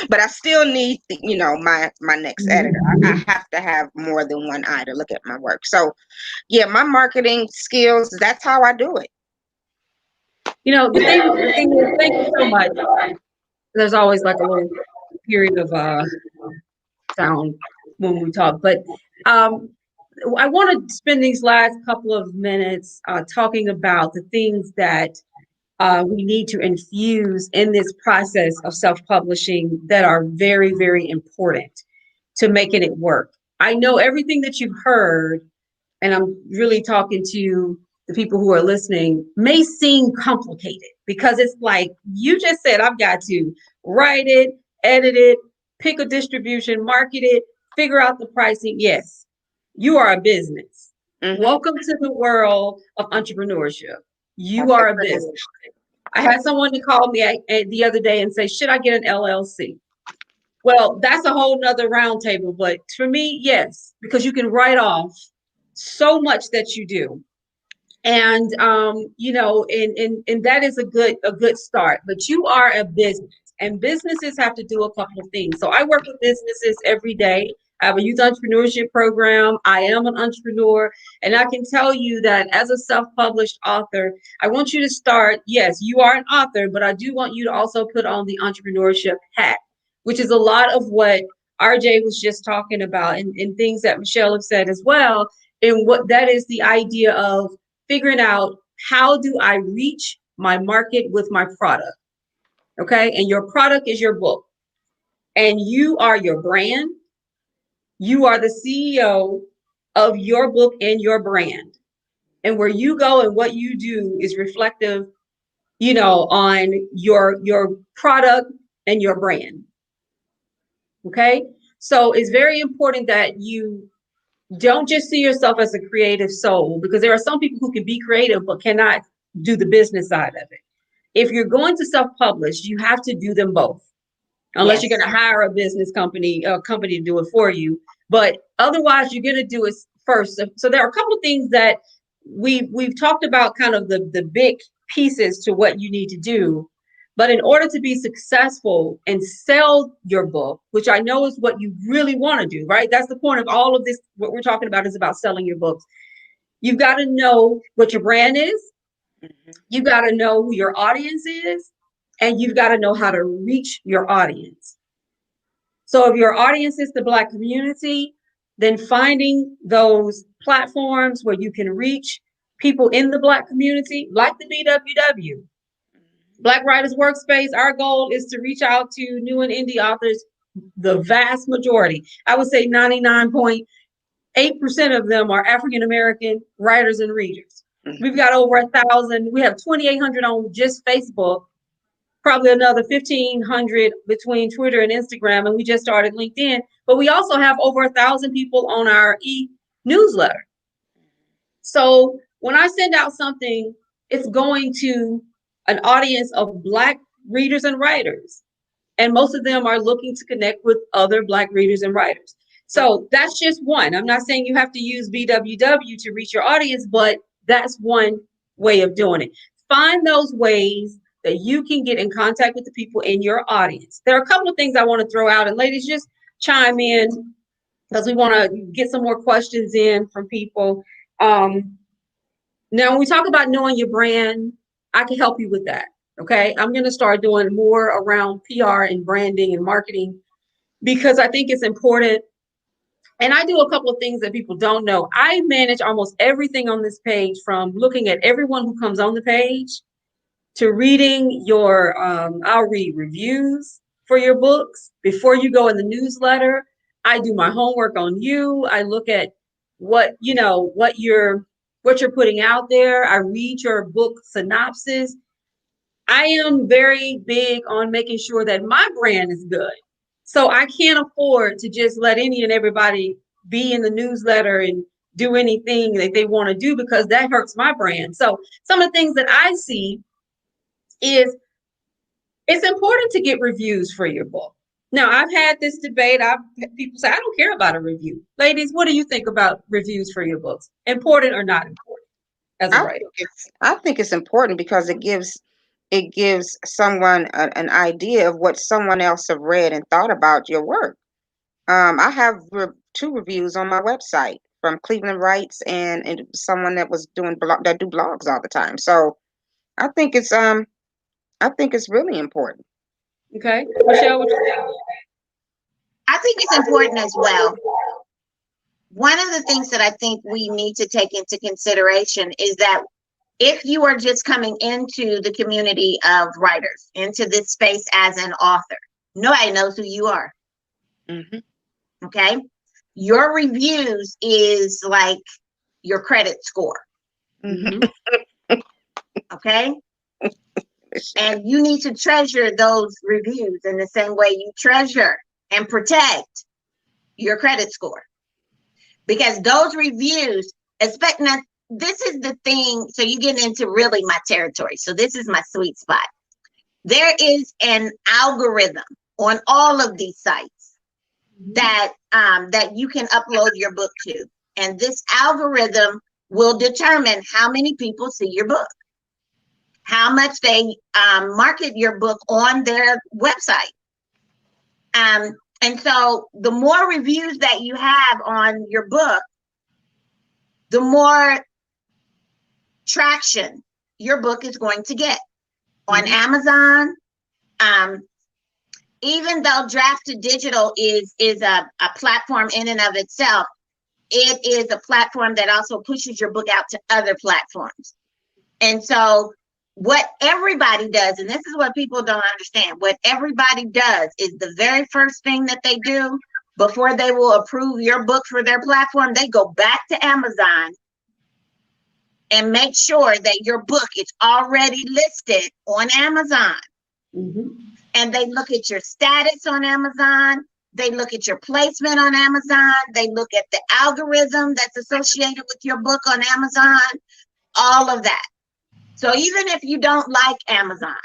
But I still need, my next editor. I have to have more than one eye to look at my work. So, yeah, my marketing skills, that's how I do it. The thing is, thank you so much. There's always like a little period of sound when we talk, but I want to spend these last couple of minutes talking about the things that we need to infuse in this process of self-publishing that are very, very important to making it work. I know everything that you've heard, and I'm really talking to the people who are listening, may seem complicated because it's like you just said, I've got to write it, edit it, pick a distribution, market it, figure out the pricing. Yes, you are a business. Welcome to the world of entrepreneurship. You are a business. I had someone to call me the other day and say, should I get an LLC? Well, that's a whole nother roundtable. But for me, yes, because you can write off so much that you do. And and that is a good start. But you are a business, and businesses have to do a couple of things. So I work with businesses every day. I have a youth entrepreneurship program. I am an entrepreneur, and I can tell you that as a self-published author, I want you to start. Yes, you are an author, but I do want you to also put on the entrepreneurship hat, which is a lot of what RJ was just talking about, and things that Michelle have said as well. And what that is, the idea of figuring out, how do I reach my market with my product? Okay. And your product is your book, and you are your brand. You are the CEO of your book and your brand. And where you go and what you do is reflective, on your product and your brand. Okay. So it's very important that you don't just see yourself as a creative soul, because there are some people who can be creative but cannot do the business side of it. If you're going to self-publish, you have to do them both, unless you're going to hire a company to do it for you. But otherwise, you're going to do it first. So there are a couple of things that we've talked about, kind of the big pieces to what you need to do. But in order to be successful and sell your book, which I know is what you really want to do, right? That's the point of all of this. What we're talking about is about selling your books. You've got to know what your brand is. You got to know who your audience is, and you've got to know how to reach your audience. So if your audience is the Black community, then finding those platforms where you can reach people in the Black community, like the BWW, Black Writers Workspace. Our goal is to reach out to new and indie authors, the vast majority. I would say 99.8% of them are African-American writers and readers. We've got over 1,000. We have 2,800 on just Facebook, probably another 1,500 between Twitter and Instagram, and we just started LinkedIn. But we also have over 1,000 people on our e-newsletter. So when I send out something, it's going to an audience of Black readers and writers, and most of them are looking to connect with other Black readers and writers. So that's just one. I'm not saying you have to use BWW to reach your audience, but that's one way of doing it. Find those ways that you can get in contact with the people in your audience. There are a couple of things I want to throw out, and ladies, just chime in, because we want to get some more questions in from people. Now, when we talk about knowing your brand, I can help you with that. Okay. I'm going to start doing more around PR and branding and marketing, because I think it's important. And I do a couple of things that people don't know. I manage almost everything on this page, from looking at everyone who comes on the page to reading your, I'll read reviews for your books before you go in the newsletter. I do my homework on you. I look at what you're putting out there. I read your book synopsis. I am very big on making sure that my brand is good. So I can't afford to just let any and everybody be in the newsletter and do anything that they want to do, because that hurts my brand. So some of the things that I see is, it's important to get reviews for your book. Now, I've had this debate. People say, I don't care about a review. Ladies, what do you think about reviews for your books? Important or not important as a writer? I think it's important, because it gives someone an idea of what someone else have read and thought about your work. I have 2 reviews on my website from Cleveland Writes and someone that was doing that do blogs all the time. So I think it's really important. Okay, Michelle, what you think? I think it's important as well. One of the things that I think we need to take into consideration is that if you are just coming into the community of writers, into this space as an author, nobody knows who you are. Okay. Your reviews is like your credit score. Mhm. Okay. And you need to treasure those reviews in the same way you treasure and protect your credit score. Because those reviews, expect now, this is the thing. So you get into really my territory. So this is my sweet spot. There is an algorithm on all of these sites that you can upload your book to. And this algorithm will determine how many people see your book, how much they market your book on their website. And so the more reviews that you have on your book, the more traction your book is going to get on Amazon. Even though Draft to Digital is a platform in and of itself, it is a platform that also pushes your book out to other platforms. And so what everybody does, and this is what people don't understand, what everybody does is the very first thing that they do before they will approve your book for their platform, they go back to Amazon and make sure that your book is already listed on Amazon. And they look at your status on Amazon. They look at your placement on Amazon. They look at the algorithm that's associated with your book on Amazon, all of that. So even if you don't like Amazon,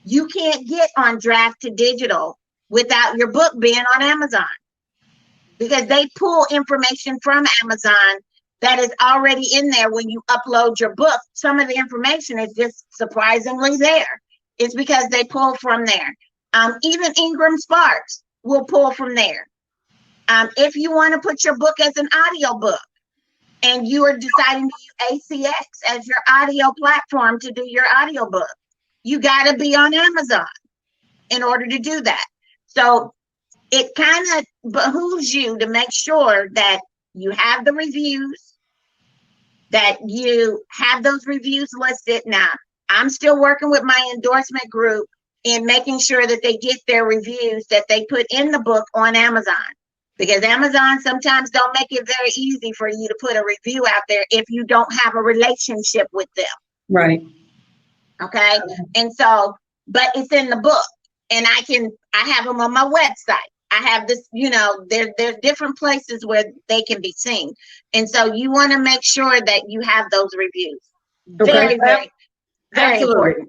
you can't get on Draft to Digital without your book being on Amazon, because they pull information from Amazon that is already in there when you upload your book. Some of the information is just surprisingly there. It's because they pull from there. Even Ingram Sparks will pull from there. If you want to put your book as an audio book and you are deciding to use ACX as your audio platform to do your audio book, you got to be on Amazon in order to do that. So it kind of behooves you to make sure that you have the reviews, that you have those reviews listed. Now, I'm still working with my endorsement group in making sure that they get their reviews that they put in the book on Amazon, because Amazon sometimes don't make it very easy for you to put a review out there if you don't have a relationship with them. Right. Okay. And so, but it's in the book, and I have them on my website. I have this, there's different places where they can be seen. And so you want to make sure that you have those reviews. Very, very, very important.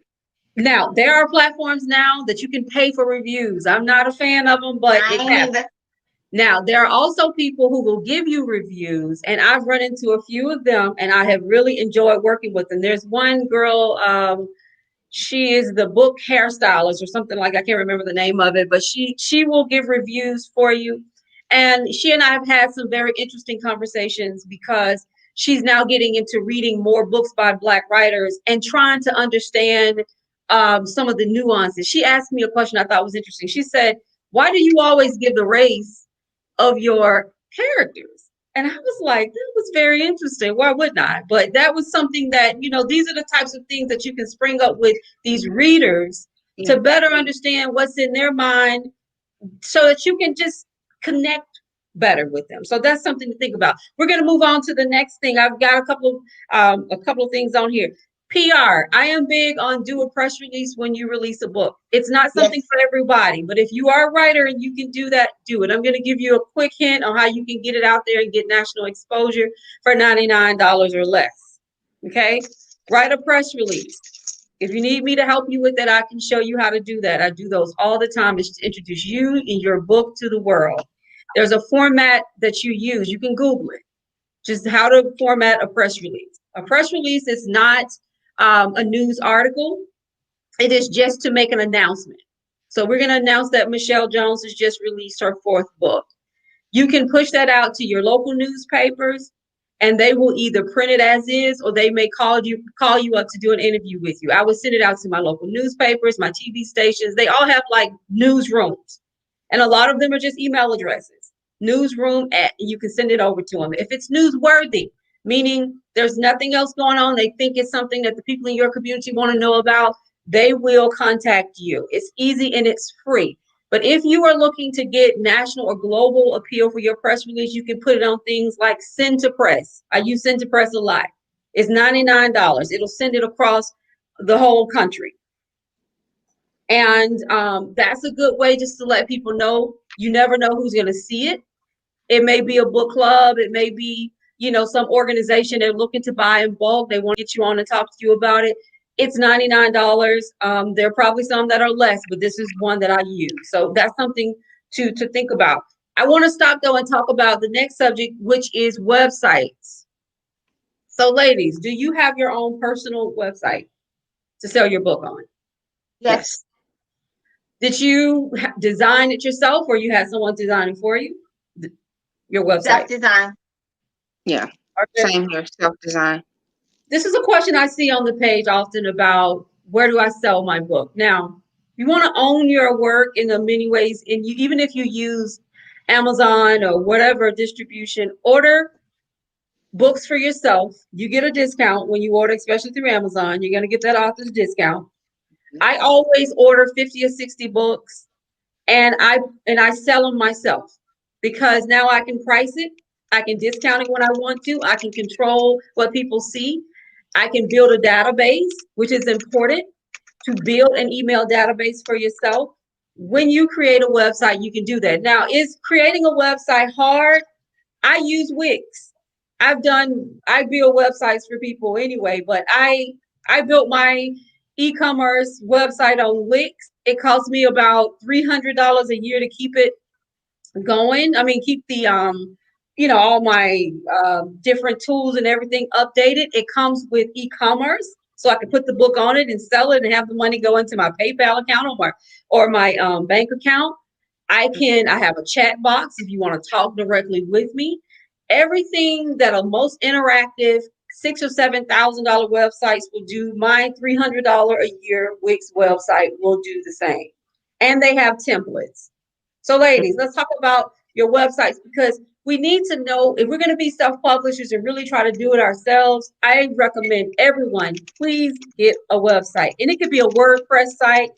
Now, there are platforms now that you can pay for reviews. I'm not a fan of them, but it happens. Now, there are also people who will give you reviews, and I've run into a few of them, and I have really enjoyed working with them. There's one girl, she is the book hairstylist or something like, I can't remember the name of it, but she will give reviews for you. And she and I have had some very interesting conversations, because she's now getting into reading more books by Black writers and trying to understand some of the nuances. She asked me a question I thought was interesting. She said, "Why do you always give the race of your characters?" And I was like, that was very interesting. Why wouldn't I? But that was something that, these are the types of things that you can spring up with these readers to better understand what's in their mind, so that you can just connect better with them. So that's something to think about. We're going to move on to the next thing. I've got a couple of things on here. PR. I am big on do a press release when you release a book. It's not something for everybody, but if you are a writer and you can do that, do it. I'm going to give you a quick hint on how you can get it out there and get national exposure for $99 or less. Okay? Write a press release. If you need me to help you with that, I can show you how to do that. I do those all the time. It's to introduce you and your book to the world. There's a format that you use. You can Google it. Just how to format a press release. A press release is not a news article. It is just to make an announcement. So we're going to announce that Michelle Jones has just released her 4th book. You can push that out to your local newspapers, and they will either print it as is, or they may call you up to do an interview with you. I would send it out to my local newspapers, my TV stations. They all have like newsrooms, and a lot of them are just email addresses. Newsroom at, and you can send it over to them. If it's newsworthy, meaning there's nothing else going on, they think it's something that the people in your community want to know about, they will contact you. It's easy and it's free. But if you are looking to get national or global appeal for your press release, you can put it on things like Send to Press. I use Send to Press a lot. It's $99. It'll send it across the whole country. And that's a good way just to let people know. You never know who's going to see it. It may be a book club. It may be, some organization they're looking to buy in bulk. They want to get you on and talk to you about it. It's $99. There are probably some that are less, but this is one that I use. So that's something to think about. I want to stop though and talk about the next subject, which is websites. So ladies, do you have your own personal website to sell your book on? Yes. Did you design it yourself, or you had someone design it for you? Your website. Self-design. Yeah. Same here, self-design. This is a question I see on the page often about where do I sell my book? Now, you want to own your work in many ways, and even if you use Amazon or whatever distribution, order books for yourself. You get a discount when you order, especially through Amazon. You're going to get that author's discount. I always order 50 or 60 books, and I sell them myself, because now I can price it. I can discount it when I want to. I can control what people see. I can build a database, which is important, to build an email database for yourself. When you create a website, you can do that. Now, is creating a website hard? I use Wix. I build websites for people anyway, but I built my e-commerce website on Wix. It cost me about $300 a year to keep it going. I mean, keep the all my different tools and everything updated. It comes with e-commerce, so I can put the book on it and sell it and have the money go into my PayPal account or my bank account. I have a chat box if you want to talk directly with me. Everything that a most interactive $6,000 or $7,000 websites will do, my $300 a year Wix website will do the same. And they have templates. So ladies, let's talk about your websites, because we need to know if we're going to be self-publishers and really try to do it ourselves. I recommend everyone, please get a website. And it could be a WordPress site.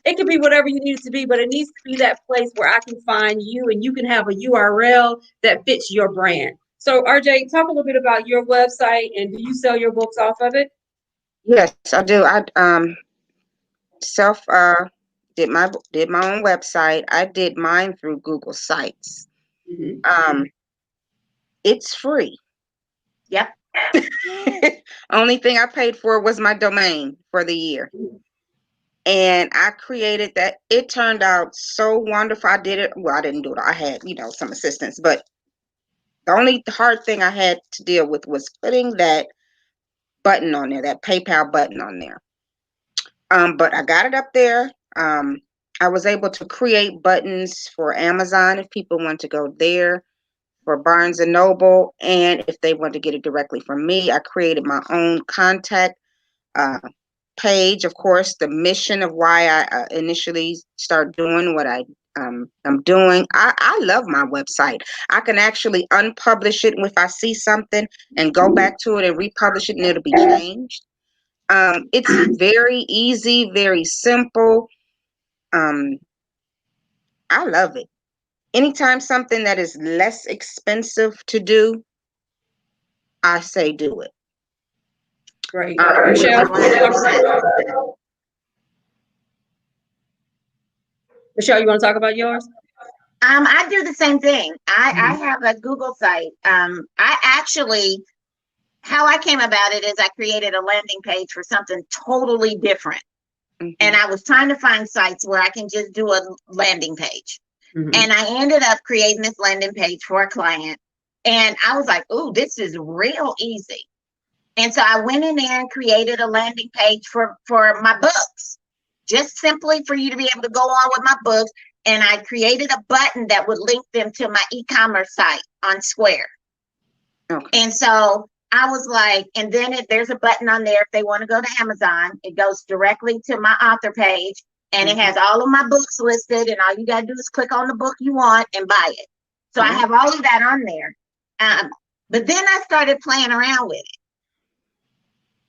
It could be whatever you need it to be, but it needs to be that place where I can find you and you can have a URL that fits your brand. So RJ, talk a little bit about your website, and do you sell your books off of it? Yes, I do. I self did my own website. I did mine through Google Sites. Mm-hmm. It's free. Yep. Only thing I paid for was my domain for the year. And I created that. It turned out so wonderful. I did it. Well, I didn't do it. I had, some assistance, but the only hard thing I had to deal with was putting that button on there, that PayPal button on there. But I got it up there. I was able to create buttons for Amazon if people want to go there, for Barnes and Noble, and if they want to get it directly from me. I created my own contact page. Of course, the mission of why I initially start doing what I'm doing. I love my website. I can actually unpublish it if I see something and go back to it and republish it, and it'll be changed. It's very easy, very simple. I love it. Anytime something that is less expensive to do, I say do it. Great. Michelle, you want to talk about yours? I do the same thing. I have a Google site. How I came about it is I created a landing page for something totally different. And I was trying to find sites where I can just do a landing page. And I ended up creating this landing page for a client. And I was like, ooh, this is real easy. And so I went in there and created a landing page for my books, just simply for you to be able to go on with my books. And I created a button that would link them to my e-commerce site on Square. Okay. And so I was like, and then there's a button on there if they want to go to Amazon. It goes directly to my author page, and it has all of my books listed, and all you got to do is click on the book you want and buy it. So I have all of that on there. But then I started playing around with it.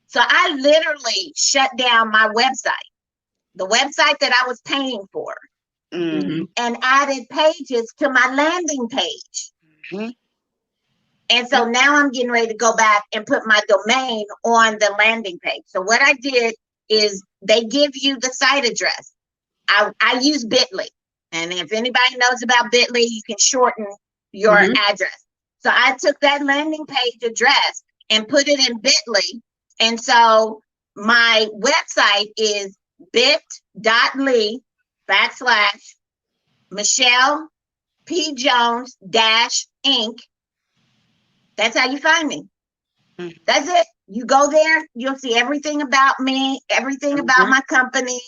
So I literally shut down my website, the website that I was paying for, and added pages to my landing page. And so now I'm getting ready to go back and put my domain on the landing page. So what I did is they give you the site address. I use Bitly. And if anybody knows about Bitly, you can shorten your address. So I took that landing page address and put it in Bitly. And so my website is bit.ly/Michelle P. Jones Inc. That's how you find me. That's it. You go there, you'll see everything about me, everything about my company,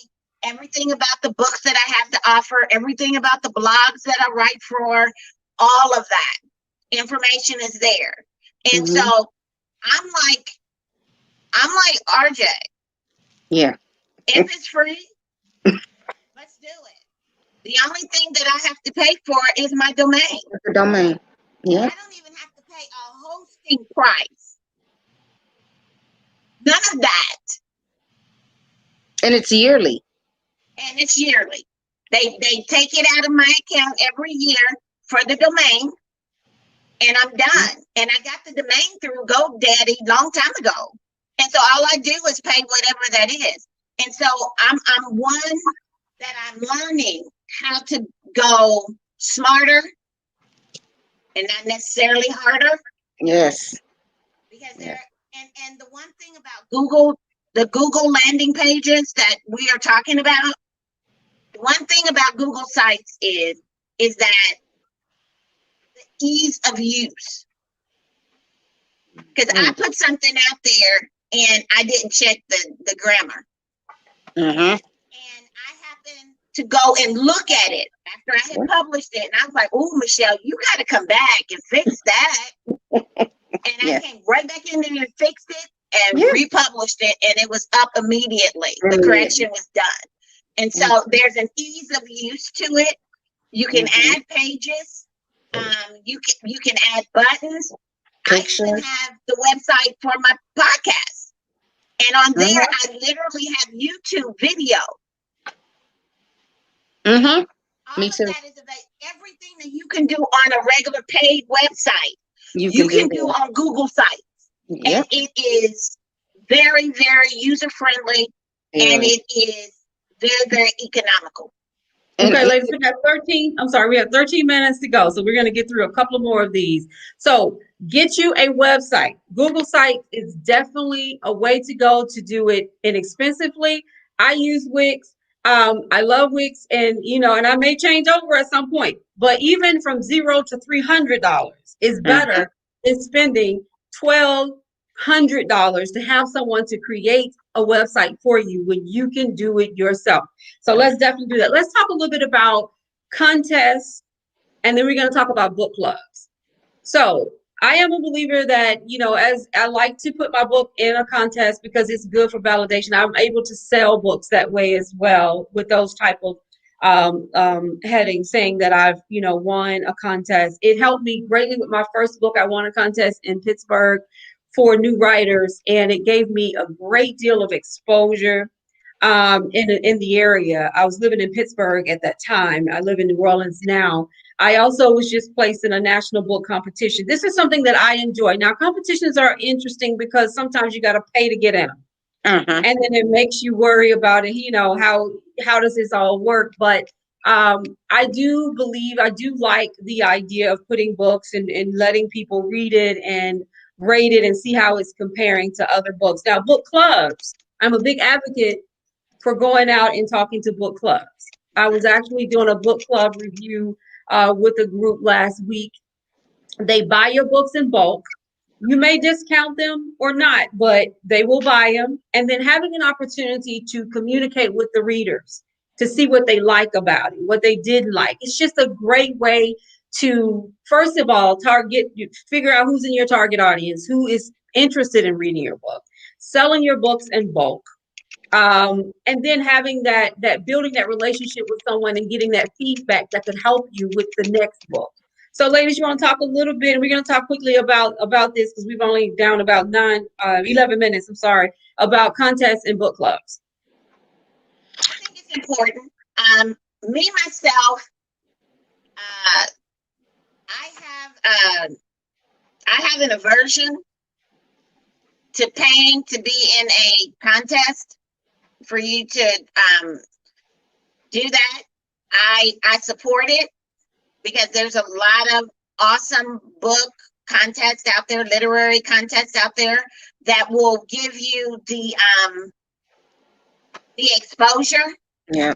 everything about the books that I have to offer, everything about the blogs that I write for, all of that information is there. And so I'm like RJ. Yeah. If it's free, let's do it. The only thing that I have to pay for is my domain. The domain. Yeah. I don't even have to pay a hosting price. None of that. And it's yearly. And it's yearly. They take it out of my account every year for the domain, and I'm done. And I got the domain through GoDaddy long time ago. And so all I do is pay whatever that is. And so I'm one that I'm learning how to go smarter and not necessarily harder. Yes. Because and the one thing about Google, the Google landing pages that we are talking about, one thing about Google Sites is that the ease of use. Because I put something out there and I didn't check the grammar. And I happened to go and look at it after I had published it. And I was like, oh, Michelle, you got to come back and fix that. And I came right back in there and fixed it and republished it. And it was up immediately. The correction was done. And so there's an ease of use to it. You can add pages. You can add buttons. Pictures. I even have the website for my podcast. And on there, I literally have YouTube video. All Me too. of that is about everything that you can do on a regular paid website. You can do on Google Sites. And it is very, very user-friendly. And it is very, very economical. Okay, ladies, we have 13 minutes to go. So we're going to get through a couple more of these. So get you a website. Google Sites is definitely a way to go to do it inexpensively. I use Wix. I love Wix, and and I may change over at some point, but even from $0 to $300 is better than spending $1,200 to have someone to create a website for you when you can do it yourself. So let's definitely do that. Let's talk a little bit about contests, and then we're going to talk about book clubs. So I am a believer that, as I like to put my book in a contest because it's good for validation. I'm able to sell books that way as well with those type of headings, saying that I've, won a contest. It helped me greatly with my first book. I won a contest in Pittsburgh for new writers, and it gave me a great deal of exposure in the area. I was living in Pittsburgh at that time. I live in New Orleans now. I also was just placed in a national book competition. This is something that I enjoy. Now, competitions are interesting because sometimes you got to pay to get in them. And then it makes you worry about it. How does this all work? But I do like the idea of putting books and letting people read it and rate it and see how it's comparing to other books. Now, book clubs, I'm a big advocate for going out and talking to book clubs. I was actually doing a book club review with a group last week. They buy your books in bulk. You may discount them or not, but they will buy them. And then having an opportunity to communicate with the readers to see what they like about it, what they didn't like. It's just a great way to, first of all, figure out who's in your target audience, who is interested in reading your book, selling your books in bulk. And then having that building that relationship with someone and getting that feedback that could help you with the next book. So ladies, you want to talk a little bit, and we're going to talk quickly about this because we've only down about 11 minutes, about contests and book clubs. I think it's important. Me, myself, I have an aversion to paying to be in a contest for you to do that. I support it because there's a lot of awesome book contests out there, literary contests out there that will give you the exposure Yeah.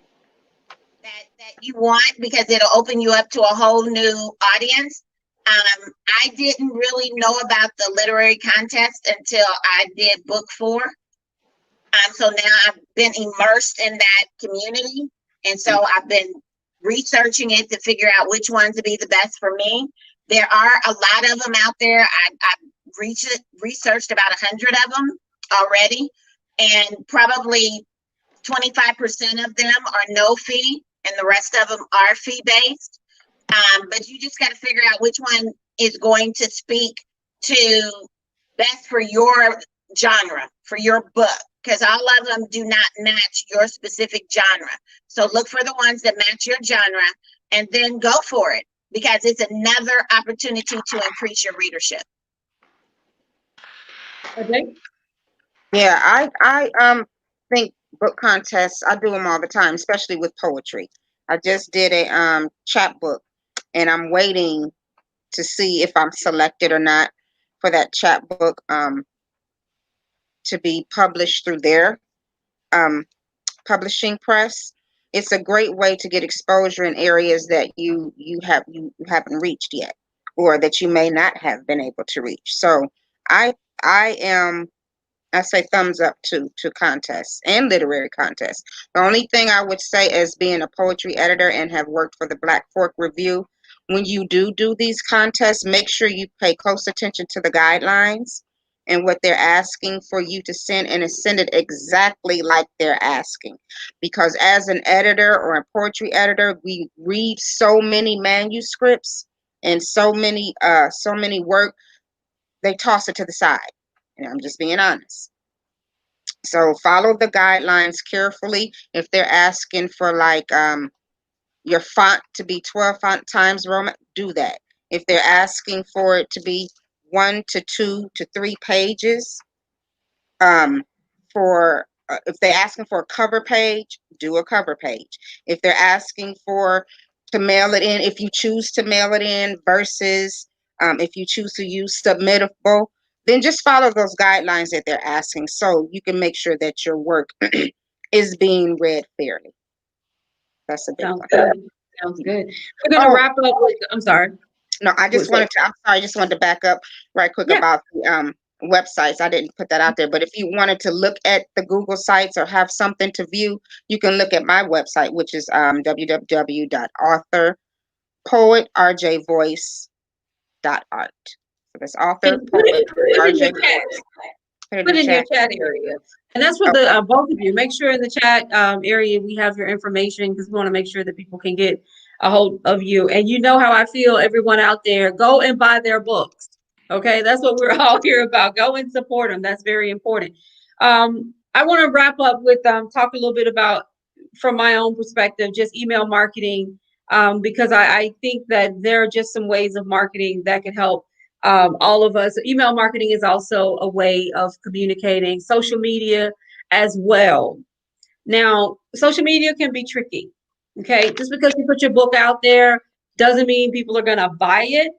that you want, because it'll open you up to a whole new audience. I didn't really know about the literary contest until I did book 4. So now I've been immersed in that community. And so I've been researching it to figure out which ones would be the best for me. There are a lot of them out there. I've researched about 100 of them already, and probably 25% of them are no fee, and the rest of them are fee based. But you just got to figure out which one is going to speak to best for your genre, for your book, because all of them do not match your specific genre. So look for the ones that match your genre and then go for it, because it's another opportunity to increase your readership. Okay. Yeah, I think book contests, I do them all the time, especially with poetry. I just did a chapbook, and I'm waiting to see if I'm selected or not for that chapbook to be published through their publishing press. It's a great way to get exposure in areas that you haven't reached yet, or that you may not have been able to reach. So I say thumbs up to contests and literary contests. The only thing I would say, as being a poetry editor and have worked for the Black Fork Review, when you do these contests, make sure you pay close attention to the guidelines and what they're asking for you to send, and send it exactly like they're asking. Because as an editor or a poetry editor, we read so many manuscripts and so many work, they toss it to the side. And I'm just being honest. So follow the guidelines carefully. If they're asking for like your font to be 12 font times Roman, do that. If they're asking for it to be 1 to 2 to 3 pages, for if they're asking for a cover page, do a cover page. If they're asking for to mail it in, if you choose to mail it in, versus if you choose to use submittable, then just follow those guidelines that they're asking, so you can make sure that your work is being read fairly. That's a big Sounds one. good. Sounds good. We're going to Oh. wrap up with, I'm sorry. No, I just wanted to back up right quick about the websites. I didn't put that out there, but if you wanted to look at the Google sites or have something to view, you can look at my website, which is www.authorpoetrjvoice.art. So that's author, poet, RJ Voice. Put in your chat area. And that's for the both of you. Make sure in the chat area we have your information, because we want to make sure that people can get a hold of you. And you know how I feel, everyone out there, go and buy their books. Okay, that's what we're all here about. Go and support them. That's very important. I want to wrap up with talk a little bit about, from my own perspective, just email marketing, because I think that there are just some ways of marketing that can help all of us. Email marketing is also a way of communicating. Social media as well. Now, social media can be tricky. Okay, just because you put your book out there doesn't mean people are going to buy it.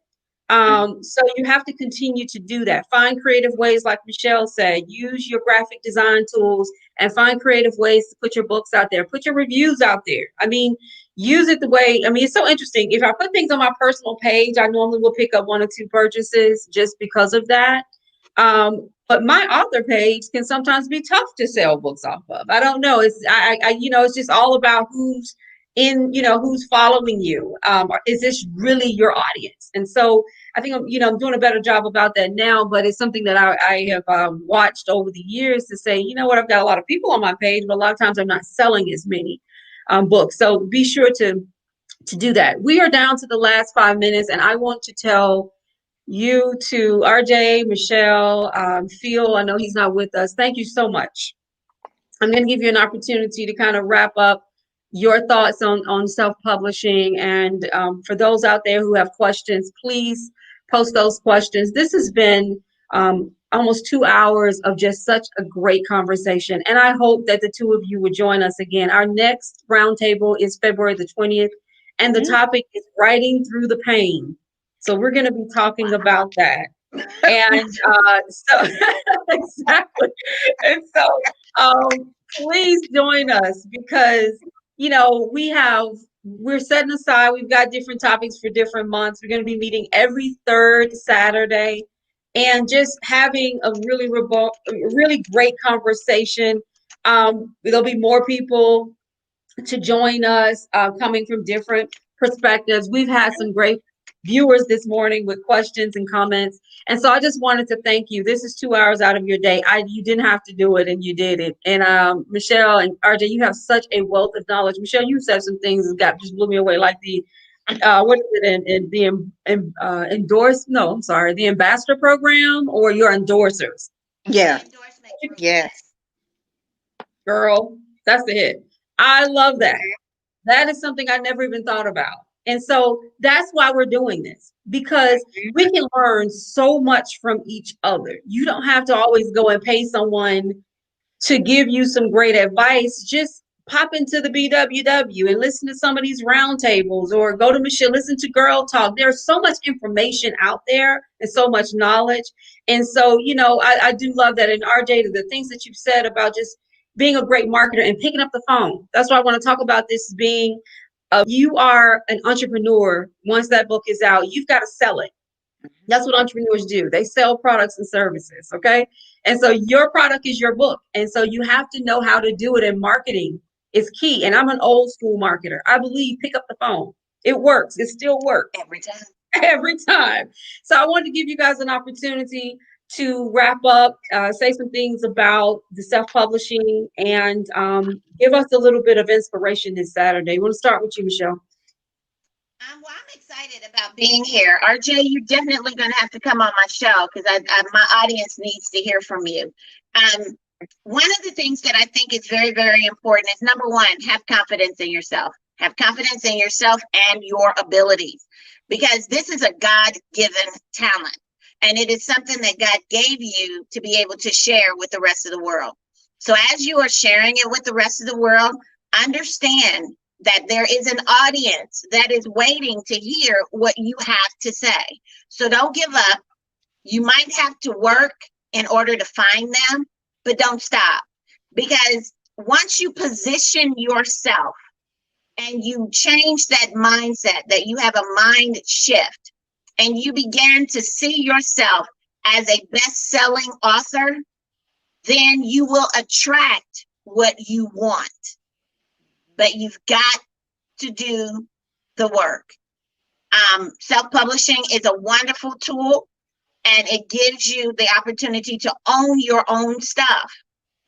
So you have to continue to do that. Find creative ways, like Michelle said. Use your graphic design tools and find creative ways to put your books out there. Put your reviews out there. I mean, use it the way, I mean, it's so interesting. If I put things on my personal page, I normally will pick up 1 or 2 purchases just because of that. But my author page can sometimes be tough to sell books off of. I don't know. It's it's just all about who's who's following you. Is this really your audience? And so I think I'm doing a better job about that now, but it's something that I have watched over the years to say, you know what, I've got a lot of people on my page, but a lot of times I'm not selling as many books. So be sure to do that. We are down to the last 5 minutes, and I want to tell you, to RJ, Michelle, Phil, I know he's not with us. Thank you so much. I'm going to give you an opportunity to kind of wrap up your thoughts on self-publishing. And for those out there who have questions, please post those questions. This has been almost 2 hours of just such a great conversation. And I hope that the two of you would join us again. Our next roundtable is February the 20th, and the topic is writing through the pain. So we're going to be talking about that. And so exactly. And so please join us because, you know, we're setting aside, we've got different topics for different months. We're going to be meeting every third Saturday and just having a really great conversation. There'll be more people to join us coming from different perspectives. We've had some great viewers this morning with questions and comments. And so I just wanted to thank you. This is 2 hours out of your day. You didn't have to do it and you did it. And Michelle and RJ, you have such a wealth of knowledge. Michelle, you said some things that just blew me away, like the what is it in the endorse? No, I'm sorry, the ambassador program or your endorsers. Yeah. Yes. Girl, that's the hit. I love that. That is something I never even thought about. And so that's why we're doing this, because we can learn so much from each other. You don't have to always go and pay someone to give you some great advice. Just pop into the BWW and listen to some of these roundtables, or go to Michelle, listen to Girl Talk. There's so much information out there and so much knowledge. And so, you know, I do love that. And RJ, the things that you've said about just being a great marketer and picking up the phone. That's why I want to talk about this being, you are an entrepreneur. Once that book is out, you've got to sell it. That's what entrepreneurs do. They sell products and services. Okay. And so your product is your book. And so you have to know how to do it. And marketing is key. And I'm an old school marketer. I believe pick up the phone. It works. It still works. Every time. Every time. So I wanted to give you guys an opportunity to wrap up, say some things about the self-publishing, and give us a little bit of inspiration this Saturday. We want to start with you, Michelle. Well, I'm excited about being here. RJ, you're definitely going to have to come on my show because my audience needs to hear from you. One of the things that I think is very, very important is, number one, have confidence in yourself. Have confidence in yourself and your abilities, because this is a God-given talent. And it is something that God gave you to be able to share with the rest of the world. So as you are sharing it with the rest of the world, understand that there is an audience that is waiting to hear what you have to say. So don't give up. You might have to work in order to find them, but don't stop. Because once you position yourself and you change that mindset, that you have a mind shift, and you begin to see yourself as a best-selling author, then you will attract what you want. But you've got to do the work. Self-publishing is a wonderful tool, and it gives you the opportunity to own your own stuff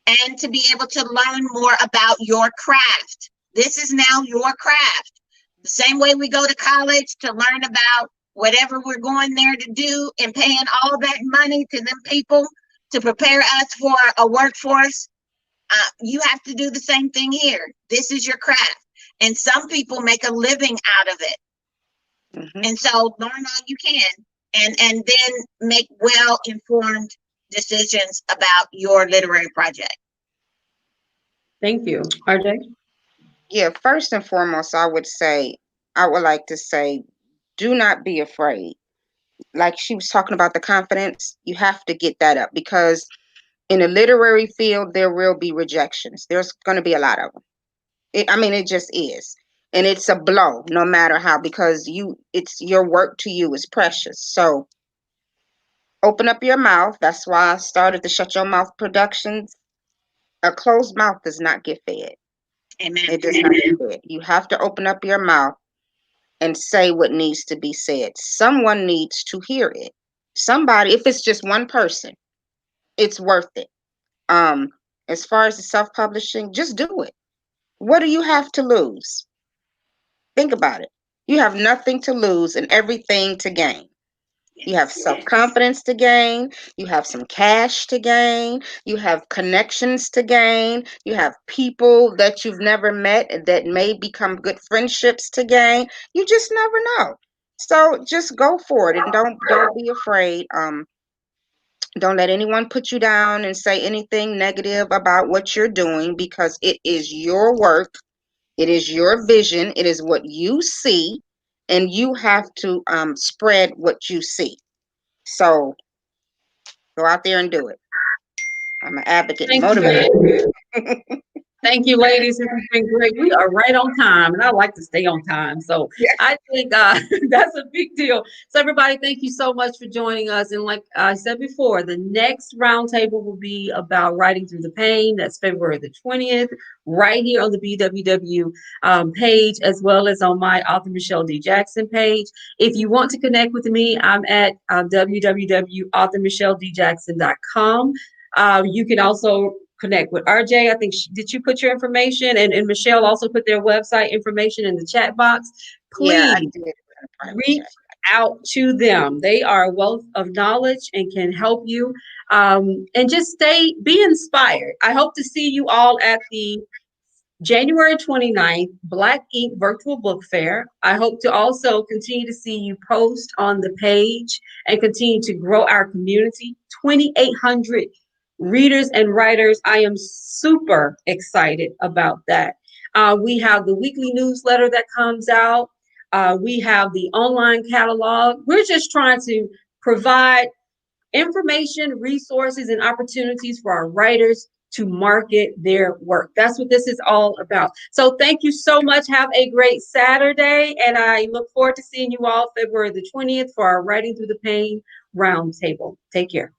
and to be able to learn more about your craft. This is now your craft. The same way we go to college to learn about whatever we're going there to do and paying all that money to them people to prepare us for a workforce, you have to do the same thing here. This is your craft. And some people make a living out of it. Mm-hmm. And so learn all you can, and then make well-informed decisions about your literary project. Thank you. RJ? Yeah, first and foremost, I would like to say, do not be afraid. Like she was talking about the confidence, you have to get that up, because in the literary field, there will be rejections. There's going to be a lot of them. It just is. And it's a blow, no matter how, because it's your work to you is precious. So open up your mouth. That's why I started the Shut Your Mouth Productions. A closed mouth does not get fed. Amen. It does not get fed. You have to open up your mouth and say what needs to be said. Someone needs to hear it. Somebody, if it's just one person, it's worth it. As far as the self-publishing, just do it. What do you have to lose? Think about it. You have nothing to lose and everything to gain. You have self-confidence to gain. You have some cash to gain. You have connections to gain. You have people that you've never met that may become good friendships to gain. You just never know. So just go for it and don't be afraid. Don't let anyone put you down and say anything negative about what you're doing, because it is your work. It is your vision. It is what you see, and you have to spread what you see. So go out there and do it. I'm an advocate and Thank you. motivator. Thank you, ladies. This has been great. We are right on time, and I like to stay on time. So Yeah. I think that's a big deal. So everybody, thank you so much for joining us. And like I said before, the next roundtable will be about writing through the pain. That's February the 20th, right here on the BWW page, as well as on my author Michelle D. Jackson page. If you want to connect with me, I'm at www.authormichelledjackson.com. You can also connect with RJ. I think did you put your information, and Michelle also put their website information in the chat box. Yeah, I Please did. reach out to them. They are a wealth of knowledge and can help you. And just be inspired. I hope to see you all at the January 29th Black Ink Virtual Book Fair. I hope to also continue to see you post on the page and continue to grow our community. 2,800 readers and writers. I am super excited about that. We have the weekly newsletter that comes out. We have the online catalog. We're just trying to provide information, resources, and opportunities for our writers to market their work. That's what this is all about. So thank you so much. Have a great Saturday. And I look forward to seeing you all February the 20th for our Writing Through the Pain Roundtable. Take care.